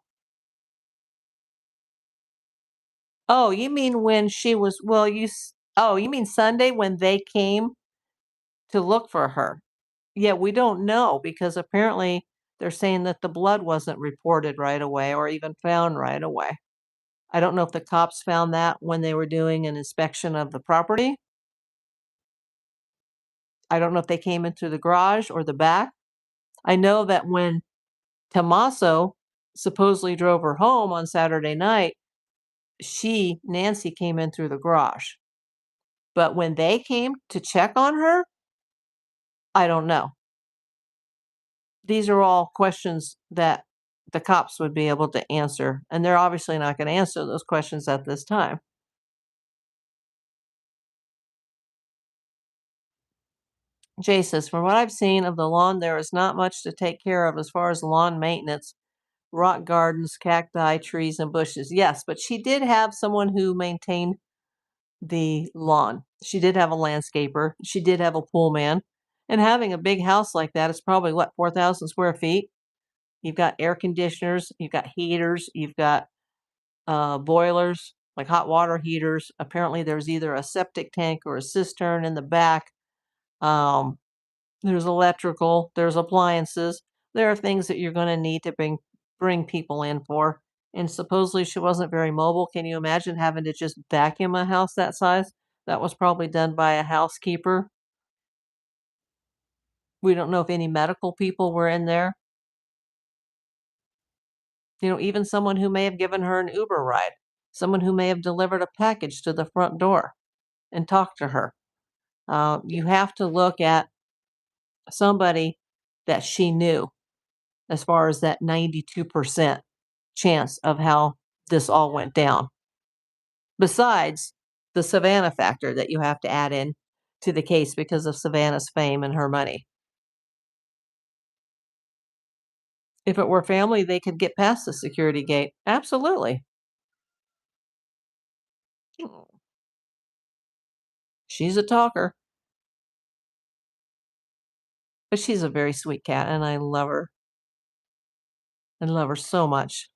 Oh, you mean when she was well, oh, you mean Sunday when they came to look for her? Yeah, we don't know because apparently they're saying that the blood wasn't reported right away or even found right away. I don't know if the cops found that when they were doing an inspection of the property. I don't know if they came in through the garage or the back. I know that when Tommaso supposedly drove her home on Saturday night, Nancy, came in through the garage. But when they came to check on her, I don't know. These are all questions that the cops would be able to answer, and they're obviously not going to answer those questions at this time. Jay says, from what I've seen of the lawn, there is not much to take care of as far as lawn maintenance, rock gardens, cacti, trees, and bushes. Yes, but she did have someone who maintained the lawn. She did have a landscaper. She did have a pool man. And having a big house like that is probably what, 4,000 square feet? You've got air conditioners, you've got heaters, you've got boilers, like hot water heaters. Apparently, there's either a septic tank or a cistern in the back. Um, there's electrical, there's appliances. There are things that you're going to need to bring people in for. And supposedly she wasn't very mobile. Can you imagine having to just vacuum a house that size? That was probably done by a housekeeper. We don't know if any medical people were in there. Even someone who may have given her an Uber ride, someone who may have delivered a package to the front door and talked to her. You have to look at somebody that she knew as far as that 92% chance of how this all went down. Besides the Savannah factor that you have to add in to the case because of Savannah's fame and her money. If it were family, they could get past the security gate. Absolutely. She's a talker, but she's a very sweet cat, and I love her. I love her so much.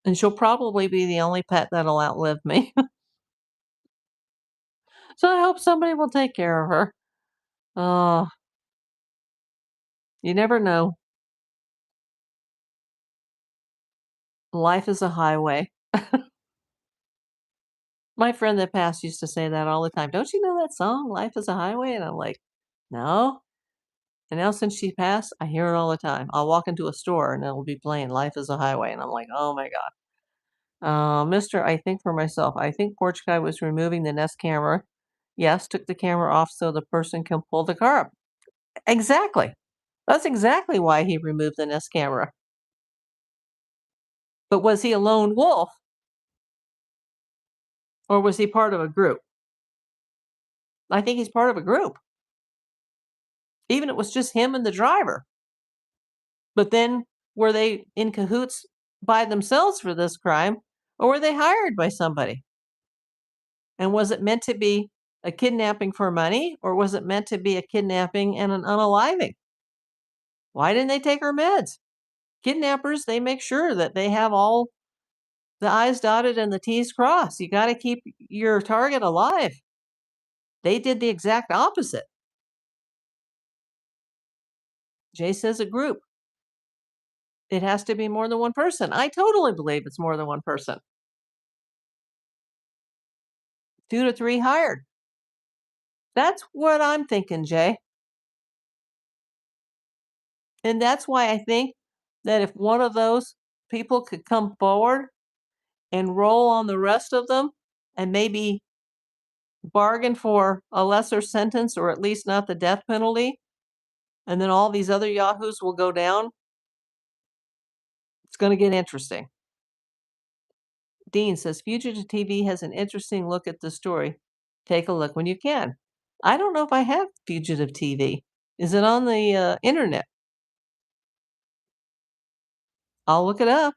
And she'll probably be the only pet that'll outlive me. So I hope somebody will take care of her. Oh, you never know. Life is a highway. My friend that passed used to say that all the time. Don't you know that song, Life is a Highway? And I'm like, no. And now since she passed, I hear it all the time. I'll walk into a store and it'll be playing Life is a Highway. And I'm like, oh my God. Mister, I think for myself, I think Porch Guy was removing the Nest camera. Yes, took the camera off so the person can pull the car up. Exactly. That's exactly why he removed the Nest camera. But was he a lone wolf or was he part of a group? I think he's part of a group. Even if it was just him and the driver. But then were they in cahoots by themselves for this crime or were they hired by somebody? And was it meant to be a kidnapping for money or was it meant to be a kidnapping and an unaliving? Why didn't they take her meds? Kidnappers, they make sure that they have all the I's dotted and the T's crossed. You got to keep your target alive. They did the exact opposite. Jay says a group. It has to be more than one person. I totally believe it's more than one person. 2 to 3 hired. That's what I'm thinking, Jay. And that's why I think that if one of those people could come forward and roll on the rest of them and maybe bargain for a lesser sentence or at least not the death penalty, and then all these other yahoos will go down, it's going to get interesting. Dean says Fugitive TV has an interesting look at the story. Take a look when you can. I don't know if I have Fugitive TV. Is it on the internet? I'll look it up.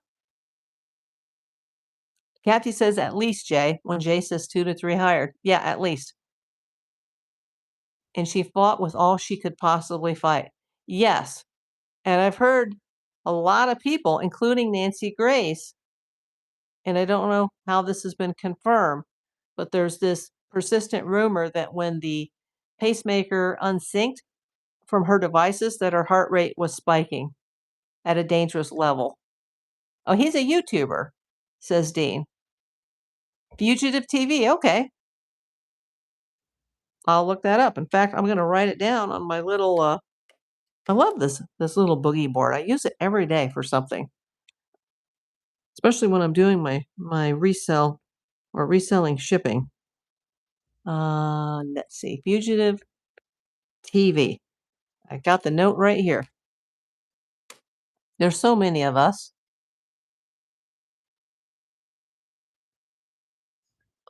Kathy says at least, Jay, when Jay says 2 to 3 hired. Yeah, at least. And she fought with all she could possibly fight. Yes. And I've heard a lot of people, including Nancy Grace, and I don't know how this has been confirmed, but there's this persistent rumor that when the pacemaker unsynced from her devices, that her heart rate was spiking at a dangerous level. Oh, he's a YouTuber, says Dean. Fugitive TV, okay. I'll look that up. In fact, I'm gonna write it down on my little I love this little boogie board. I use it every day for something, especially when I'm doing my resell or reselling shipping. Let's see, Fugitive TV. I got the note right here. There's so many of us.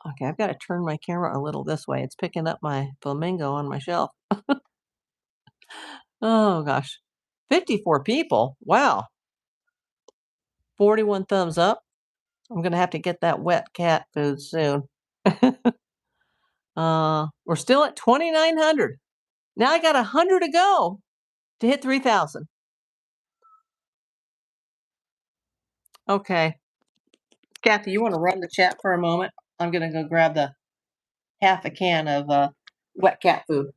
Okay, I've got to turn my camera a little this way. It's picking up my flamingo on my shelf. Oh gosh. 54 people. Wow. 41 thumbs up. I'm gonna have to get that wet cat food soon. We're still at 2,900. Now I got 100 to go to hit 3,000. Okay. Kathy, you want to run the chat for a moment? I'm gonna go grab the half a can of wet cat food.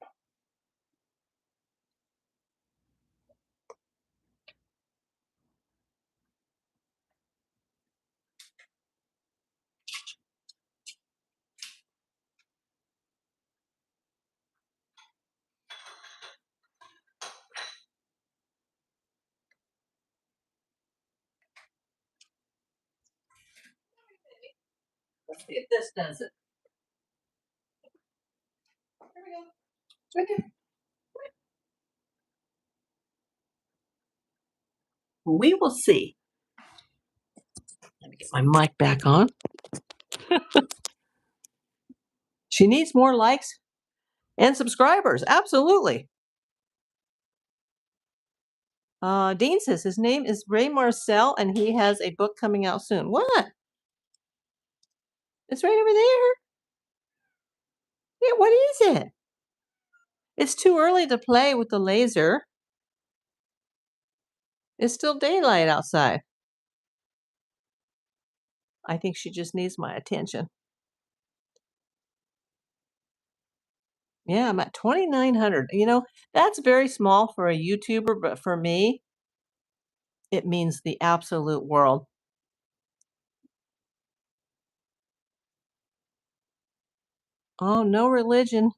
Let's see if this does it. Here we go. It's right there. We will see. Let me get my mic back on. She needs more likes and subscribers. Absolutely. Dean says his name is Ray Marcel and he has a book coming out soon. What? It's right over there. Yeah, what is it? It's too early to play with the laser. It's still daylight outside. I think she just needs my attention. Yeah, I'm at 2,900. You know, that's very small for a YouTuber, but for me, it means the absolute world. Oh, no religion.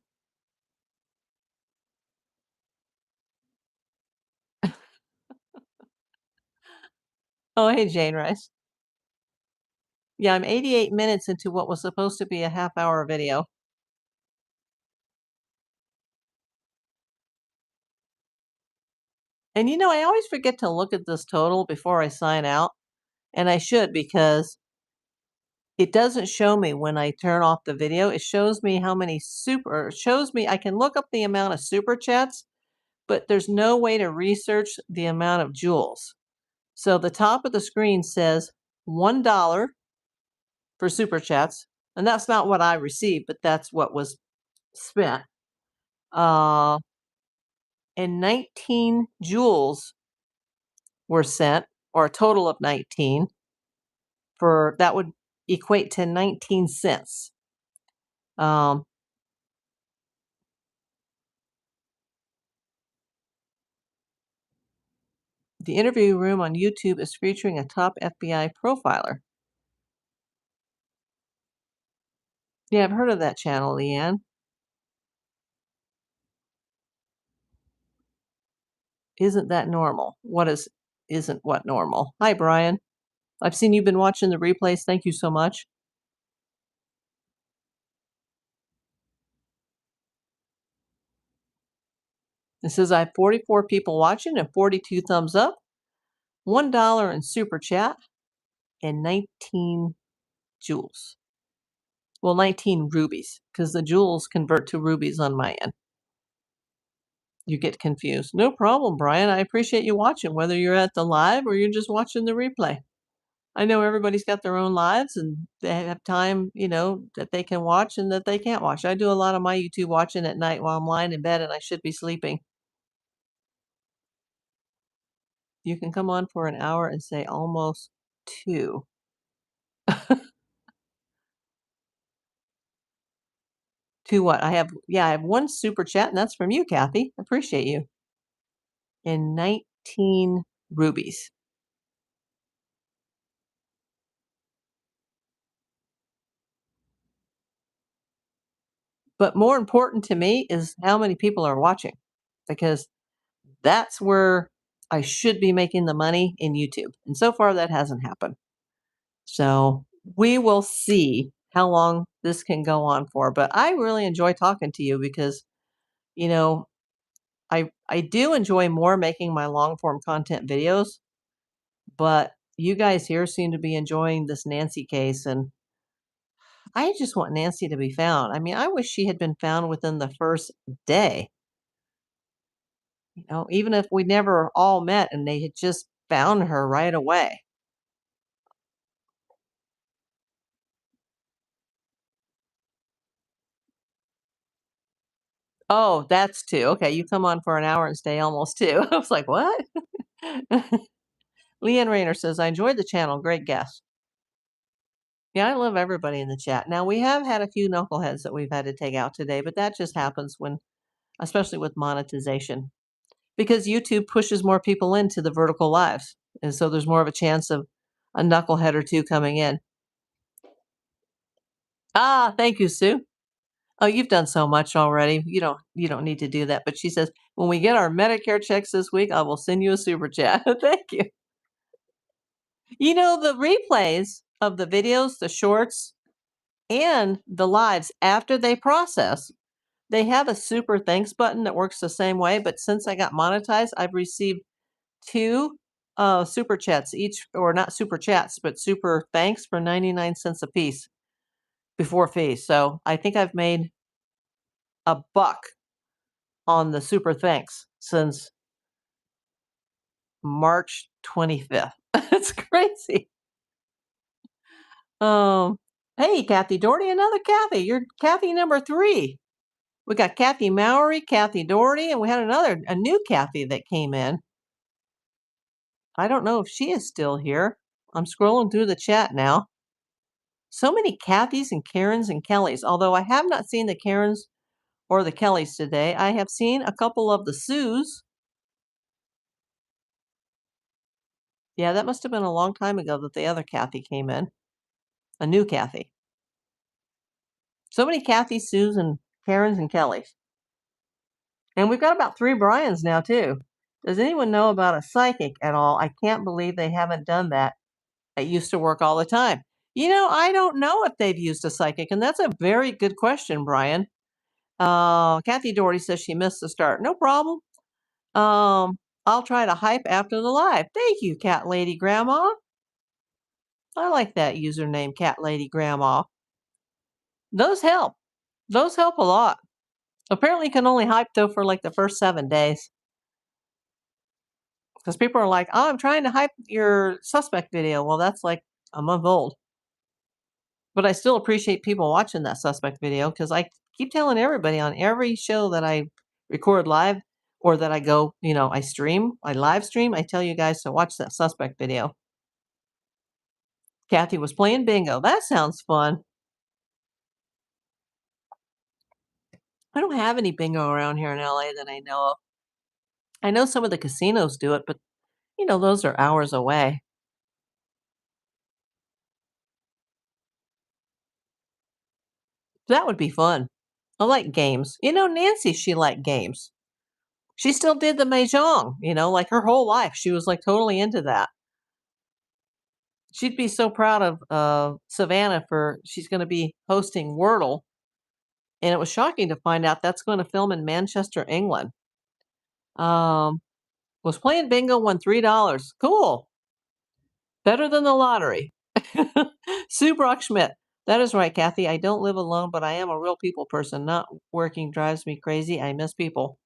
Oh, hey, Jane Rice. Yeah, I'm 88 minutes into what was supposed to be a half-hour video. And you know, I always forget to look at this total before I sign out, and I should because it doesn't show me when I turn off the video. It shows me how many it shows me I can look up the amount of super chats, but there's no way to research the amount of jewels. So the top of the screen says $1 for super chats, and that's not what I received, but that's what was spent. And 19 jewels were sent, or a total of 19, for that would equate to 19 cents. The interview room on YouTube is featuring a top FBI profiler. Yeah, I've heard of that channel, Leanne. Isn't that normal? Isn't what normal? Hi, Brian. I've seen you've been watching the replays. Thank you so much. It says I have 44 people watching and 42 thumbs up, $1 in super chat, and 19 jewels. Well, 19 rubies, because the jewels convert to rubies on my end. You get confused. No problem, Brian. I appreciate you watching, whether you're at the live or you're just watching the replay. I know everybody's got their own lives and they have time, that they can watch and that they can't watch. I do a lot of my YouTube watching at night while I'm lying in bed and I should be sleeping. You can come on for an hour and say almost 2. To what? I have 1 super chat, and that's from you, Kathy. Appreciate you. And 19 rubies. But more important to me is how many people are watching, because that's where I should be making the money in YouTube. And so far, that hasn't happened. So we will see how long this can go on for. But I really enjoy talking to you because, you know, I do enjoy more making my long form content videos, but you guys here seem to be enjoying this Nancy case. And I just want Nancy to be found. I mean, I wish she had been found within the first day. Even if we never all met and they had just found her right away. Oh, that's 2. Okay, you come on for an hour and stay almost 2. I was like, "What?" Leanne Rayner says, "I enjoyed the channel. Great guest." Yeah, I love everybody in the chat. Now, we have had a few knuckleheads that we've had to take out today, but that just happens especially with monetization, because YouTube pushes more people into the vertical lives. And so there's more of a chance of a knucklehead or 2 coming in. Ah, thank you, Sue. Oh, you've done so much already. You don't need to do that. But she says, "When we get our Medicare checks this week, I will send you a super chat." Thank you. The replays of the videos, the shorts, and the lives after they process, they have a super thanks button that works the same way. But since I got monetized, I've received 2 super chats each, or not super chats, but super thanks for 99 cents a piece before fees. So I think I've made a buck on the super thanks since March 25th. It's crazy. Um, hey, Kathy Doherty, another Kathy. You're Kathy number 3. We got Kathy Mowry, Kathy Doherty, and we had a new Kathy that came in. I don't know if she is still here. I'm scrolling through the chat now. So many Kathys and Karens and Kellys, although I have not seen the Karens or the Kellys today. I have seen a couple of the Sues. Yeah, that must have been a long time ago that the other Kathy came in. A new Kathy. So many Kathy, Sues, and Karens and Kellys. And we've got about 3 Brians now, too. Does anyone know about a psychic at all? I can't believe they haven't done that. It used to work all the time. I don't know if they've used a psychic, and that's a very good question, Brian. Kathy Doherty says she missed the start. No problem. I'll try to hype after the live. Thank you, Cat Lady Grandma. I like that username, Cat Lady Grandma. Those help. Those help a lot. Apparently, you can only hype though for like the first 7 days, because people are like, "Oh, I'm trying to hype your suspect video." Well, that's like a month old. But I still appreciate people watching that suspect video, because I keep telling everybody on every show that I record live, or that I go, I stream, I live stream, I tell you guys to watch that suspect video. Kathy was playing bingo. That sounds fun. I don't have any bingo around here in LA that I know of. I know some of the casinos do it, but those are hours away. That would be fun. I like games. Nancy, she liked games. She still did the mahjong, like her whole life. She was like totally into that. She'd be so proud of Savannah, for she's going to be hosting Wordle. And it was shocking to find out that's going to film in Manchester, England. Was playing bingo, won $3. Cool. Better than the lottery. Sue Brock Schmidt. That is right, Kathy. I don't live alone, but I am a real people person. Not working drives me crazy. I miss people.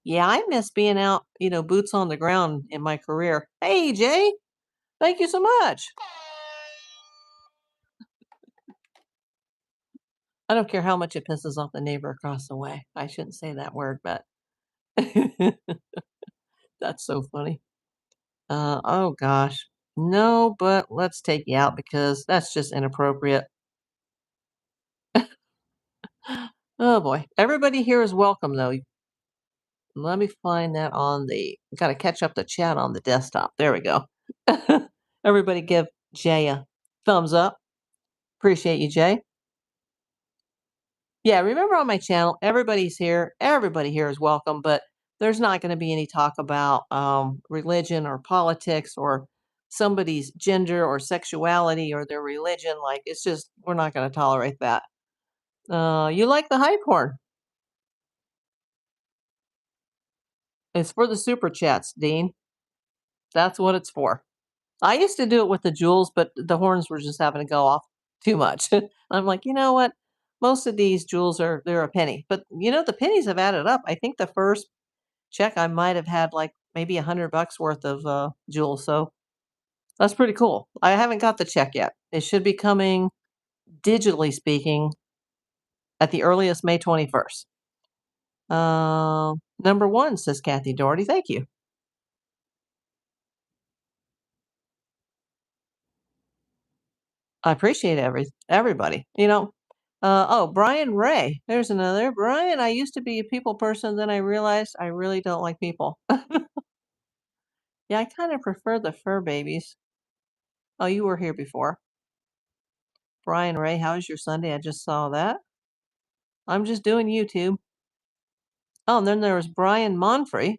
Yeah, I miss being out, boots on the ground in my career. Hey, Jay, thank you so much. I don't care how much it pisses off the neighbor across the way. I shouldn't say that word, but that's so funny. Oh gosh. No, but let's take you out because that's just inappropriate. Oh boy. Everybody here is welcome though. Let me find that on the got to catch up the chat on the desktop. There we go. Everybody give Jay a thumbs up. Appreciate you, Jay. Yeah, remember on my channel, everybody's here. Everybody here is welcome, but there's not going to be any talk about religion or politics or somebody's gender or sexuality or their religion. Like, it's just, we're not going to tolerate that. You like the hype horn? It's for the super chats, Dean. That's what it's for. I used to do it with the jewels, but the horns were just having to go off too much. I'm like, you know what? Most of these jewels they're a penny, but the pennies have added up. I think the first check I might have had like maybe $100 worth of jewels, so that's pretty cool. I haven't got the check yet. It should be coming, digitally speaking, at the earliest May 21st. Number one, says Kathy Doherty. Thank you. I appreciate everybody. Oh, Brian Ray. There's another. Brian, I used to be a people person, then I realized I really don't like people. Yeah, I kind of prefer the fur babies. Oh, you were here before. Brian Ray, how's your Sunday? I just saw that. I'm just doing YouTube. Oh, and then there was Brian Monfrey.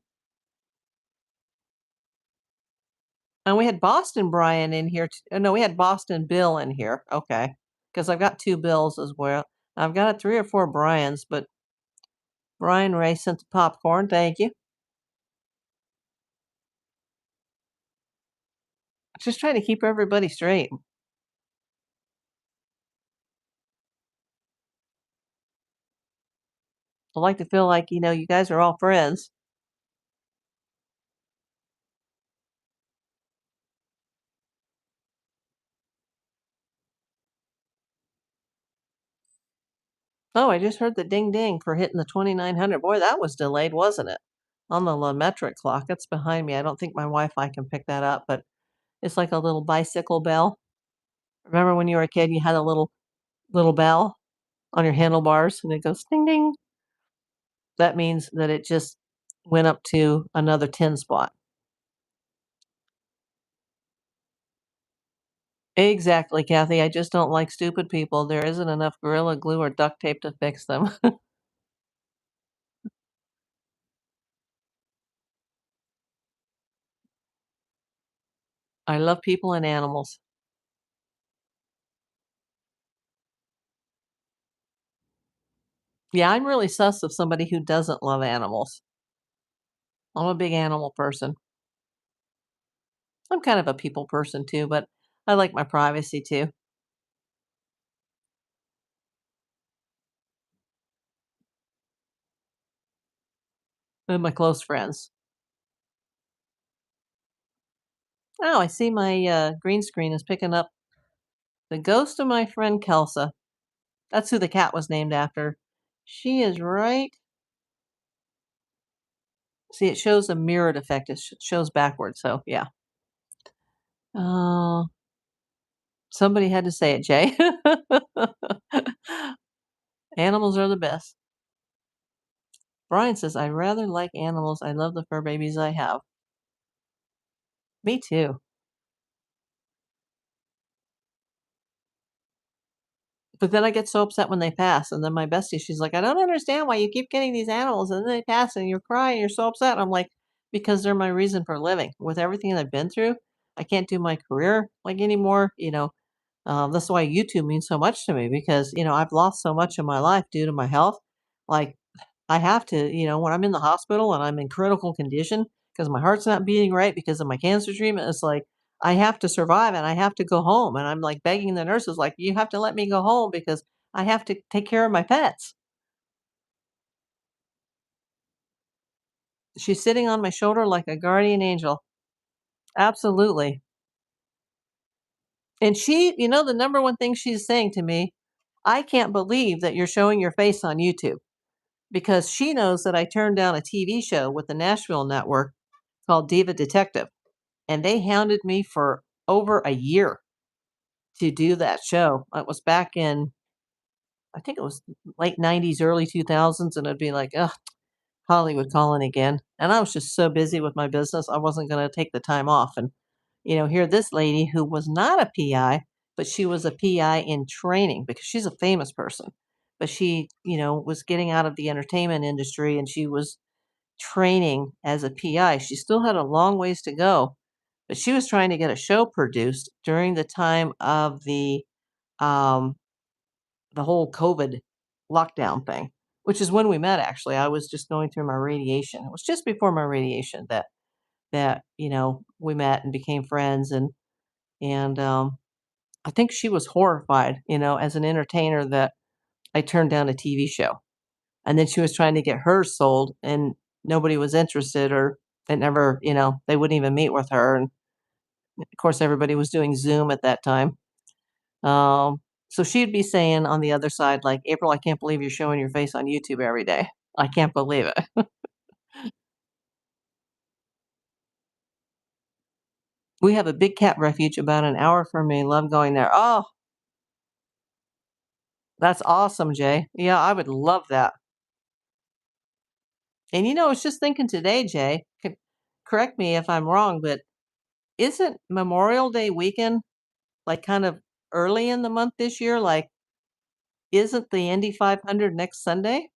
And we had Boston Brian in here. No, we had Boston Bill in here. Okay. Because I've got two Bills as well. I've got 3 or 4 Brians, but Brian Ray sent the popcorn. Thank you. Just trying to keep everybody straight. I like to feel like, you guys are all friends. Oh, I just heard the ding ding for hitting the 2900. Boy, that was delayed, wasn't it? On the metric clock. It's behind me. I don't think my Wi-Fi can pick that up, but it's like a little bicycle bell. Remember when you were a kid, you had a little bell on your handlebars and it goes ding ding. That means that it just went up to another 10 spot. Exactly, Kathy. I just don't like stupid people. There isn't enough Gorilla Glue or duct tape to fix them. I love people and animals. Yeah, I'm really sus of somebody who doesn't love animals. I'm a big animal person. I'm kind of a people person too, but I like my privacy too, and my close friends. Oh, I see my green screen is picking up the ghost of my friend Kelsa. That's who the cat was named after. She is right. See, it shows a mirrored effect. It shows backwards. So yeah. Uh, Somebody had to say it, Jay. Animals are the best. Brian says, I rather like animals. I love the fur babies I have. Me too. But then I get so upset when they pass. And then my bestie, she's like, I don't understand why you keep getting these animals and then they pass and you're crying. You're so upset. I'm like, because they're my reason for living. With everything that I've been through, I can't do my career like anymore. That's why YouTube means so much to me because, I've lost so much in my life due to my health. Like, I have to, when I'm in the hospital and I'm in critical condition because my heart's not beating right because of my cancer treatment, it's like I have to survive and I have to go home. And I'm like begging the nurses, like, you have to let me go home because I have to take care of my pets. She's sitting on my shoulder like a guardian angel. Absolutely. And the number one thing she's saying to me, I can't believe that you're showing your face on YouTube because she knows that I turned down a TV show with the Nashville network called Diva Detective. And they hounded me for over a year to do that show. It was back in, I think it was late 90s, early 2000s. And it'd be like, ugh, Hollywood calling again. And I was just so busy with my business, I wasn't going to take the time off. And, here this lady who was not a PI, but she was a PI in training because she's a famous person. But she, was getting out of the entertainment industry and she was training as a PI. She still had a long ways to go, but she was trying to get a show produced during the time of um, the whole COVID lockdown thing, which is when we met. Actually, I was just going through my radiation. It was just before my radiation that we met and became friends, and I think she was horrified, as an entertainer that I turned down a TV show, and then she was trying to get hers sold, and nobody was interested, or it never, they wouldn't even meet with her, and of course everybody was doing Zoom at that time. Um, so she'd be saying on the other side, like, "April, I can't believe you're showing your face on YouTube every day. I can't believe it." We have a big cat refuge about an hour from me. Love going there. Oh, that's awesome, Jay. Yeah, I would love that. And I was just thinking today, Jay, correct me if I'm wrong, but isn't Memorial Day weekend like kind of early in the month this year? Like, isn't the Indy 500 next Sunday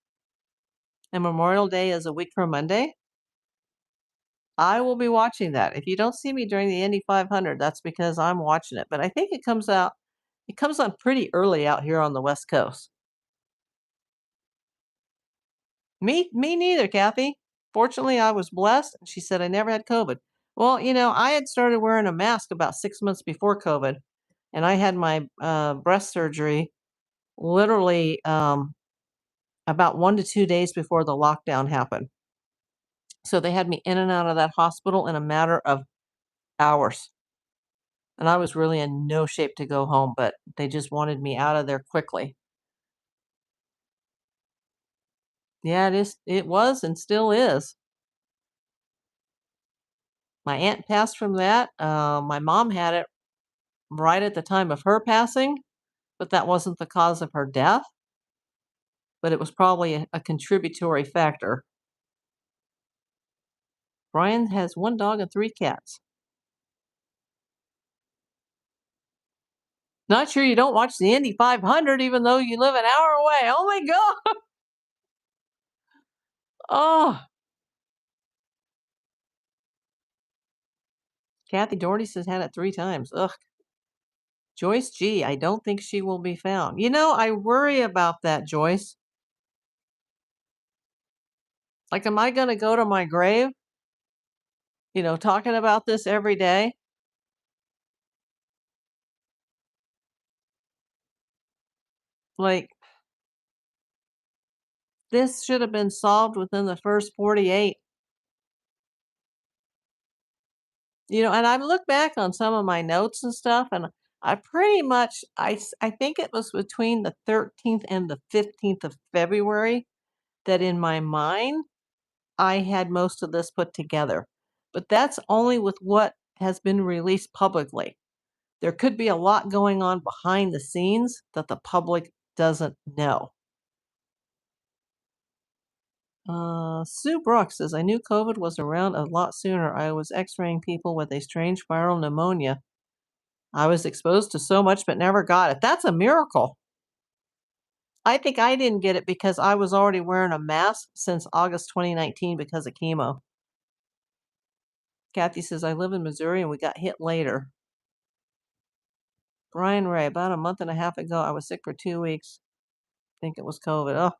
and Memorial Day is a week from Monday? I will be watching that. If you don't see me during the Indy 500, that's because I'm watching it. But I think it comes on pretty early out here on the West Coast. Me neither, Kathy. Fortunately, I was blessed. She said I never had COVID. Well, I had started wearing a mask about 6 months before COVID, and I had my breast surgery literally about 1 to 2 days before the lockdown happened. So they had me in and out of that hospital in a matter of hours. And I was really in no shape to go home, but they just wanted me out of there quickly. Yeah, it was and still is. My aunt passed from that. My mom had it right at the time of her passing, but that wasn't the cause of her death, but it was probably a contributory factor. Brian has one dog and three cats. Not sure you don't watch the Indy 500 even though you live an hour away. Oh my god. Oh, Kathy Doherty says had it 3 times. Ugh. Joyce G. I don't think she will be found. I worry about that, Joyce. Like, am I going to go to my grave, talking about this every day? Like, this should have been solved within the first 48. And I look back on some of my notes and stuff, and I pretty much, I think it was between the 13th and the 15th of February that in my mind, I had most of this put together. But that's only with what has been released publicly. There could be a lot going on behind the scenes that the public doesn't know. Sue Brooks says, I knew COVID was around a lot sooner. I was x raying people with a strange viral pneumonia. I was exposed to so much but never got it. That's a miracle. I think I didn't get it because I was already wearing a mask since August 2019 because of chemo. Kathy says, I live in Missouri and we got hit later. Brian Ray, about a month and a half ago, I was sick for 2 weeks. I think it was COVID. Oh,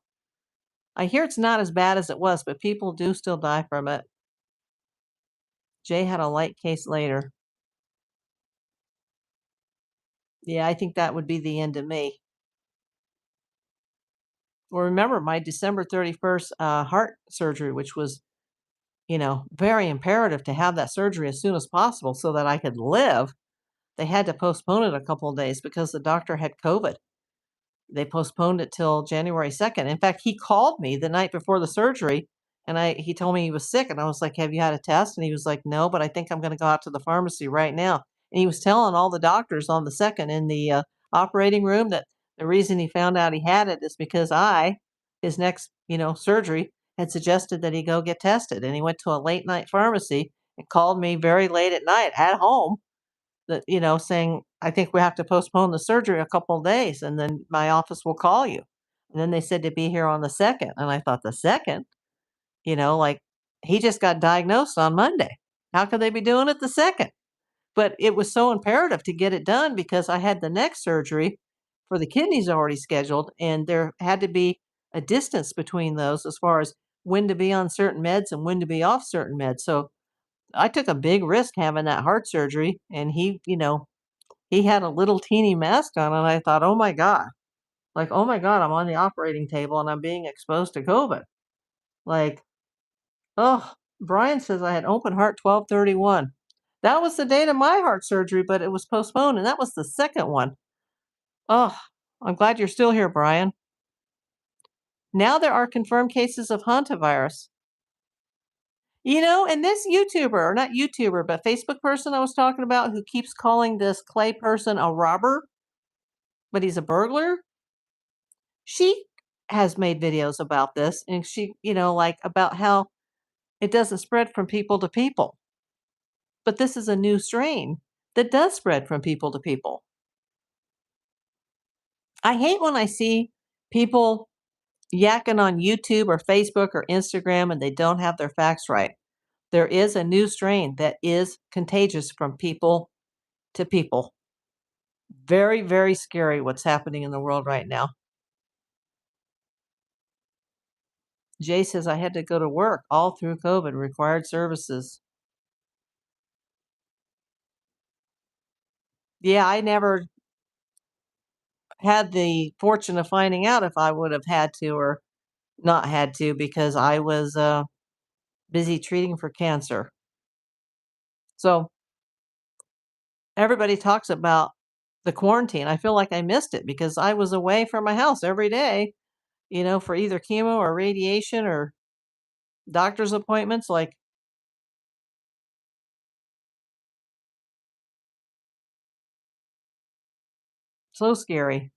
I hear it's not as bad as it was, but people do still die from it. Jay had a light case later. Yeah, I think that would be the end of me. Well, remember my December 31st heart surgery, which was, very imperative to have that surgery as soon as possible so that I could live. They had to postpone it a couple of days because the doctor had COVID. They postponed it till January 2nd. In fact, he called me the night before the surgery and he told me he was sick. And I was like, "Have you had a test?" And he was like, "No, but I think I'm going to go out to the pharmacy right now." And he was telling all the doctors on the second in the operating room that the reason he found out he had it is because his next, surgery, had suggested that he go get tested. And he went to a late night pharmacy and called me very late at night at home that, saying, "I think we have to postpone the surgery a couple of days, and then my office will call you." And then they said to be here on the 2nd, and I thought, "The 2nd?" Like, he just got diagnosed on Monday. How could they be doing it the 2nd? But it was so imperative to get it done because I had the next surgery for the kidneys already scheduled, and there had to be a distance between those as far as when to be on certain meds and when to be off certain meds. So I took a big risk having that heart surgery, and he had a little teeny mask on, and I thought, "Oh my god." Like, "Oh my god, I'm on the operating table and I'm being exposed to COVID." Like, oh, Brian says I had open heart 12/31. That was the date of my heart surgery, but it was postponed, and that was the second one. Oh, I'm glad you're still here, Brian. Now there are confirmed cases of hantavirus. And this YouTuber, or not YouTuber, but Facebook person I was talking about who keeps calling this Clay person a robber, but he's a burglar. She has made videos about this, and she, like, about how it doesn't spread from people to people. But this is a new strain that does spread from people to people. I hate when I see people yakking on YouTube or Facebook or Instagram and they don't have their facts right. There is a new strain that is contagious from people to people. Very, very scary what's happening in the world right now. Jay says I had to go to work all through COVID, required services. Yeah, I never had the fortune of finding out if I would have had to or not had to because I was busy treating for cancer. So everybody talks about the quarantine. I feel like I missed it because I was away from my house every day, for either chemo or radiation or doctor's appointments. Like, so scary.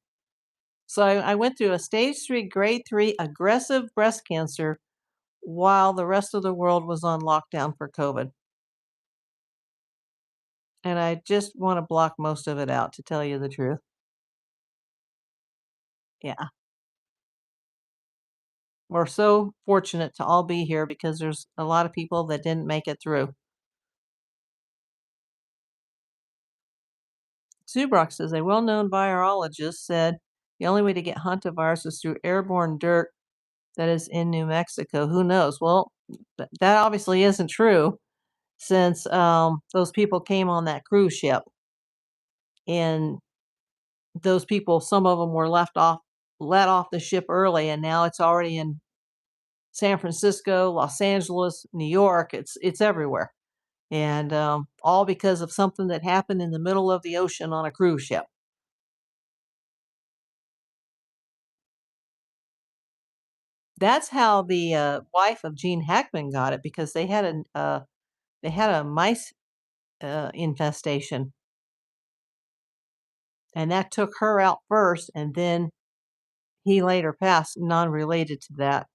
So I went through a stage 3, grade 3 aggressive breast cancer while the rest of the world was on lockdown for COVID. And I just want to block most of it out, to tell you the truth. Yeah. We're so fortunate to all be here because there's a lot of people that didn't make it through. Subrock says a well known virologist said the only way to get hantavirus is through airborne dirt that is in New Mexico. Who knows? Well, that obviously isn't true since those people came on that cruise ship. And those people, some of them were let off the ship early, and now it's already in San Francisco, Los Angeles, New York. It's everywhere. And all because of something that happened in the middle of the ocean on a cruise ship. That's how the wife of Gene Hackman got it because they had a mice infestation, and that took her out first, and then he later passed, non-related to that,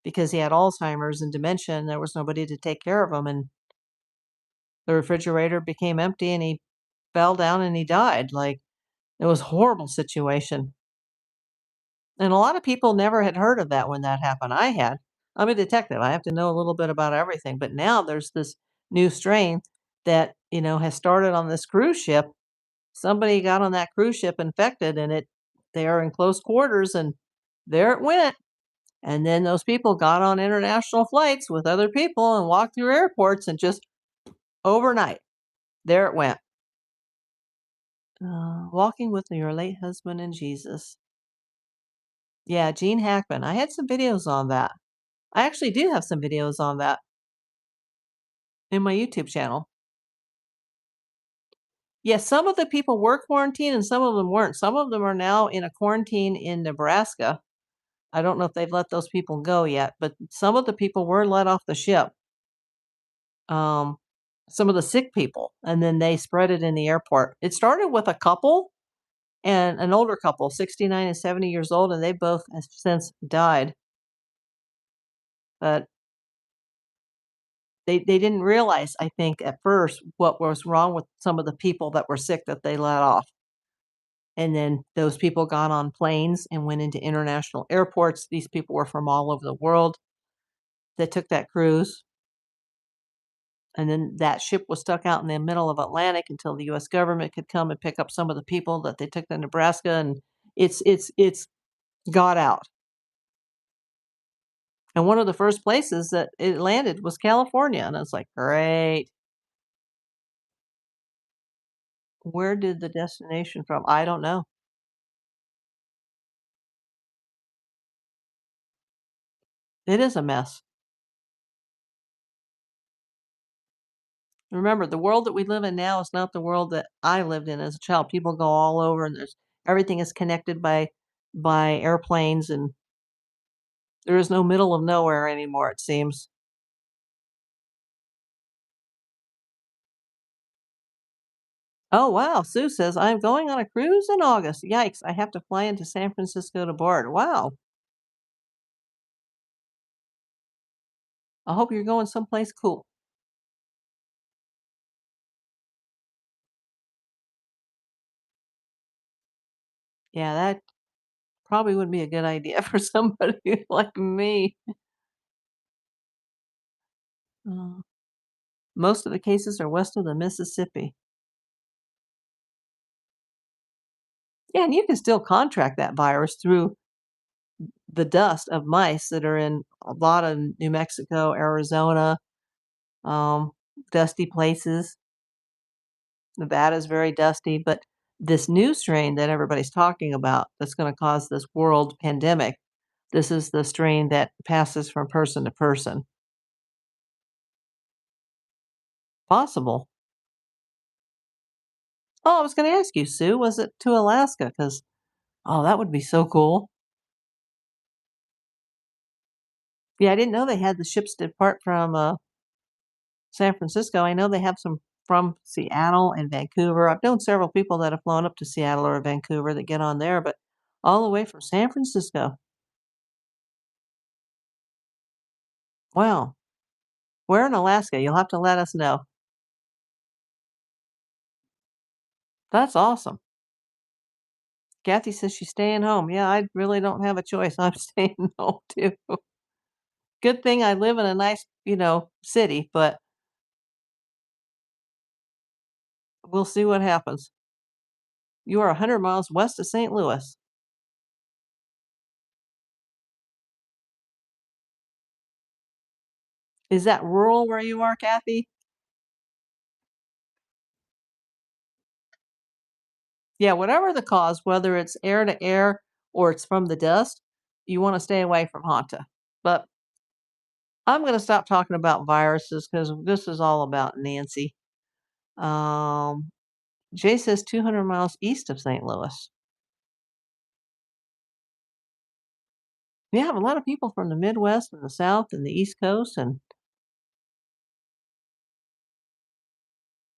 because he had Alzheimer's and dementia, and there was nobody to take care of him, and the refrigerator became empty, and he fell down and he died. Like, it was a horrible situation. And a lot of people never had heard of that when that happened. I had. I'm a detective. I have to know a little bit about everything. But now there's this new strain that, has started on this cruise ship. Somebody got on that cruise ship infected and they are in close quarters and there it went. And then those people got on international flights with other people and walked through airports and just overnight, there it went. Walking with your late husband and Jesus. Yeah, Gene Hackman. I had some videos on that. I actually do have some videos on that in my YouTube channel. Yes, some of the people were quarantined and some of them weren't. Some of them are now in a quarantine in Nebraska. I don't know if they've let those people go yet, but some of the people were let off the ship. Um, some of the sick people, and then they spread it in the airport. It started with a couple and an older couple, 69 and 70 years old, and they both have since died. But they didn't realize, I think, at first what was wrong with some of the people that were sick that they let off. And then those people got on planes and went into international airports. These people were from all over the world that took that cruise. And then that ship was stuck out in the middle of Atlantic until the US government could come and pick up some of the people that they took to Nebraska, and it's got out. And one of the first places that it landed was California, and I was like, "Great." Where did the destination from? I don't know. It is a mess. Remember, the world that we live in now is not the world that I lived in as a child. People go all over, and there's everything is connected by airplanes, and there is no middle of nowhere anymore, it seems. Oh, wow. Sue says, "I'm going on a cruise in August. Yikes, I have to fly into San Francisco to board." Wow. I hope you're going someplace cool. Yeah, that probably would be a good idea for somebody like me. Uh, Most of the cases are west of the Mississippi. Yeah, and you can still contract that virus through the dust of mice that are in a lot of New Mexico, Arizona, um, dusty places. Nevada's very dusty, but this new strain that everybody's talking about that's going to cause this world pandemic, this is the strain that passes from person to person. Possible. Oh, I was going to ask you, Sue, was it to Alaska? Because, oh, that would be so cool. Yeah, I didn't know they had the ships depart from San Francisco. I know they have some from Seattle and Vancouver. I've known several people that have flown up to Seattle or Vancouver that get on there, but all the way from San Francisco. Wow. Where in Alaska? You'll have to let us know. That's awesome. Kathy says she's staying home. Yeah, I really don't have a choice. I'm staying home too. Good thing I live in a nice, city, but we'll see what happens. You are 100 miles west of St. Louis. Is that rural where you are, Kathy? Yeah, whatever the cause, whether it's air to air or it's from the dust, you want to stay away from Honta. But I'm going to stop talking about viruses because this is all about Nancy. Um, Jay says 200 miles east of St. Louis. We have a lot of people from the Midwest and the South and the East Coast, and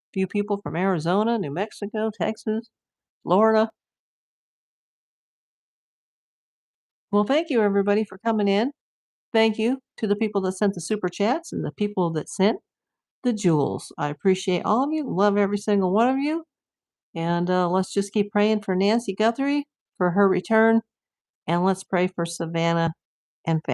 a few people from Arizona, New Mexico, Texas, Florida. Well, thank you everybody for coming in. Thank you to the people that sent the super chats and the people that sent the jewels. I appreciate all of you. Love every single one of you. And let's just keep praying for Nancy Guthrie for her return. And let's pray for Savannah and